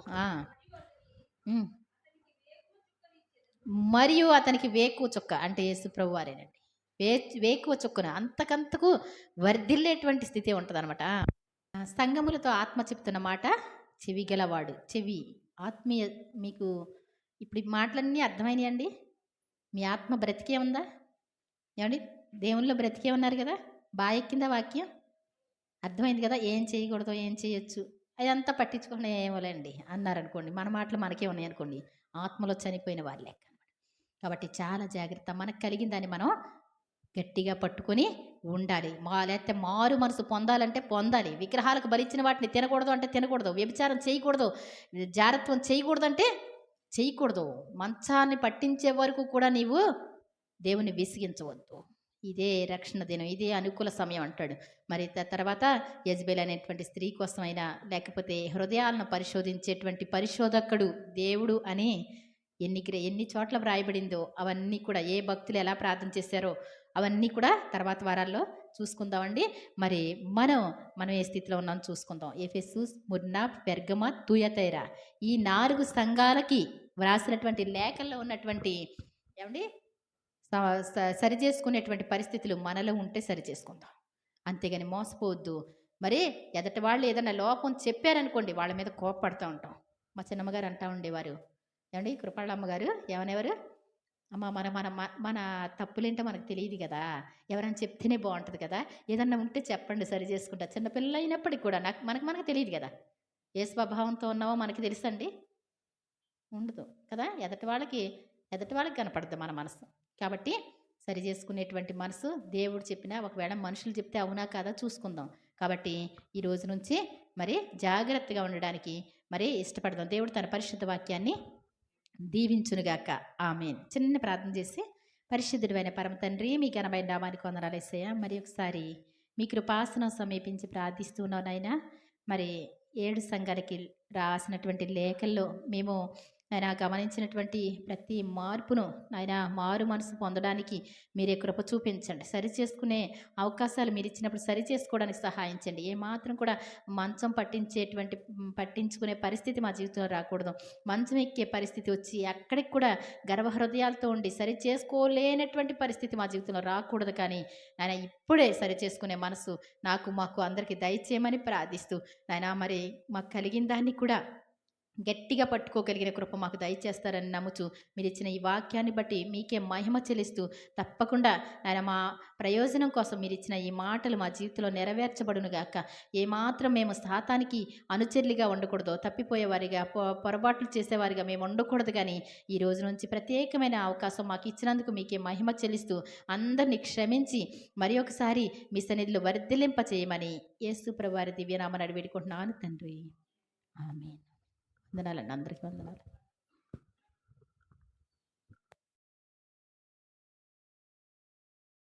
మరియు అతనికి వేకువ చుక్క అంటే యేసుప్రభు వారేనండి. వేకువ చుక్కన అంతకంతకు వర్ధిల్లేటువంటి స్థితి ఉంటుంది అనమాట. సంగములతో ఆత్మ చెప్తున్న మాట చెవి గలవాడు. చెవి ఆత్మీయ. మీకు ఇప్పుడు ఈ మాటలన్నీ అర్థమైనాయండి? మీ ఆత్మ బ్రతికే ఉందా? ఏమండి? దేవునిలో బ్రతికే ఉన్నారు కదా? బాగా ఎక్కిందా వాక్యం? అర్థమైంది కదా? ఏం చేయకూడదు, ఏం చేయొచ్చు అదంతా పట్టించుకునే ఏమోలేండి అన్నారనుకోండి, మన మాటలు మనకే ఉన్నాయి అనుకోండి, ఆత్మలో చనిపోయిన వాళ్ళే అనమాట. కాబట్టి చాలా జాగ్రత్త. మనకు కలిగిన దాన్ని మనం గట్టిగా పట్టుకొని ఉండాలి. లేకపోతే మారు మనసు పొందాలంటే పొందాలి. విగ్రహాలకు బలిచ్చిన వాటిని తినకూడదు అంటే తినకూడదు. వ్యభిచారం చేయకూడదు, జారత్వం చేయకూడదు అంటే చేయకూడదు. మంచాన్ని పట్టించే వరకు కూడా నీవు దేవుని విసిగించవద్దు. ఇదే రక్షణ దినం, ఇదే అనుకూల సమయం అంటాడు. మరి తర్వాత యెజబెల్ అనేటువంటి స్త్రీ కోసమైనా లేకపోతే హృదయాలను పరిశోధించేటువంటి పరిశోధకుడు దేవుడు అని ఎన్ని చోట్ల వ్రాయబడిందో అవన్నీ కూడా, ఏ భక్తులు ఎలా ప్రార్థన చేశారో అవన్నీ కూడా తర్వాత వారాల్లో చూసుకుందామండి. మరి మనం ఏ స్థితిలో ఉన్నాం చూసుకుందాం. ఎఫెసు, స్ముర్నా, పెర్గమ, తుయతైరా ఈ 4 సంఘాలకి వ్రాసినటువంటి లేఖల్లో ఉన్నటువంటి ఏమండి సరి చేసుకునేటువంటి పరిస్థితులు మనలో ఉంటే సరి చేసుకుందాం. అంతేగాని మోసపోవద్దు. మరి ఎదటి వాళ్ళు ఏదైనా లోపం చెప్పారనుకోండి వాళ్ళ మీద కోప్పడుతూ ఉంటాం. మా చిన్నమ్మగారు అంటా ఉండేవారు. ఏవండి కృపాళమ్మ గారు ఏమనేవారు? అమ్మ మన మన మ మన తప్పులేంటో మనకు తెలీదు గదా! ఎవరైనా చెప్తేనే బావుంటది కదా! ఏదన్నా ఉంటే చెప్పండి సరి చేసుకుంటా. చిన్న పిల్లలైనప్పటికి కూడా మనకు తెలీదు గదా! ఏ స్వభావంతో ఉన్నామో మనకి తెలుసండి? ఉండదు కదా! ఎదటి వాళ్ళకి కనపడదు మన మనసు. కాబట్టి సరి చేసుకునేటువంటి మనసు దేవుడు చెప్పినా ఒకవేళ మనుషులు చెప్తే అవునా కాదా చూసుకుందాం. కాబట్టి ఈ రోజు నుంచి మరి జాగ్రత్తగా ఉండడానికి మరి ఇష్టపడదాం. దేవుడు తన పరిశుద్ధ వాక్యాన్ని దీవించునుగాక. ఆమేన్. చిన్న ప్రార్థన చేసి పరిశుద్ధుడైన పరమ తండ్రి మీ ఘనమైన నామానికి వందనాలు యేసయ్య. మరి ఒకసారి మీ కృపాసనం సమీపించి ప్రార్థిస్తూ ఉన్నాం నాయనా. మరి 7 సంఘాలకి రాసినటువంటి లేఖల్లో మేము నాయన గమనించినటువంటి ప్రతి మార్పును నాయన మారు మనసు పొందడానికి మీరే కృప చూపించండి. సరిచేసుకునే అవకాశాలు మీరిచ్చినప్పుడు సరి చేసుకోవడానికి సహాయించండి. ఏమాత్రం కూడా మంచం పట్టించుకునే పరిస్థితి మా జీవితంలో రాకూడదు. మంచం ఎక్కే పరిస్థితి వచ్చి అక్కడికి కూడా గర్వహృదయాలతో ఉండి సరి చేసుకోలేనటువంటి పరిస్థితి మా జీవితంలో రాకూడదు. కానీ నాయన ఇప్పుడే సరి చేసుకునే మనసు మాకు అందరికీ దయచేయమని ప్రార్థిస్తూ నాయన మరి మాకు కలిగిన దాన్ని కూడా గట్టిగా పట్టుకోగలిగిన కృప మాకు దయచేస్తారని నమ్ముచు మీరిచ్చిన ఈ వాక్యాన్ని బట్టి మీకే మహిమ చెల్లిస్తూ తప్పకుండా ఆయన మా ప్రయోజనం కోసం మీరిచ్చిన ఈ మాటలు మా జీవితంలో నెరవేర్చబడును గాక. ఏమాత్రం మేము సాతానికి అనుచరులుగా ఉండకూడదో, తప్పిపోయేవారిగా పొరపాట్లు చేసేవారిగా మేము ఉండకూడదు. కానీ ఈ రోజు నుంచి ప్రత్యేకమైన అవకాశం మాకు ఇచ్చినందుకు మీకే మహిమ చెల్లిస్తూ అందరినీ క్షమించి మరి ఒకసారి మీ సన్నిధిలో వర్ధిల్లింప చేయమని యేసు ప్రభువారి దివ్యనామమున వేడుకుంటున్నాను తండ్రి. ఆమేన్. వందనాలండి. అందరికీ వందనాలు.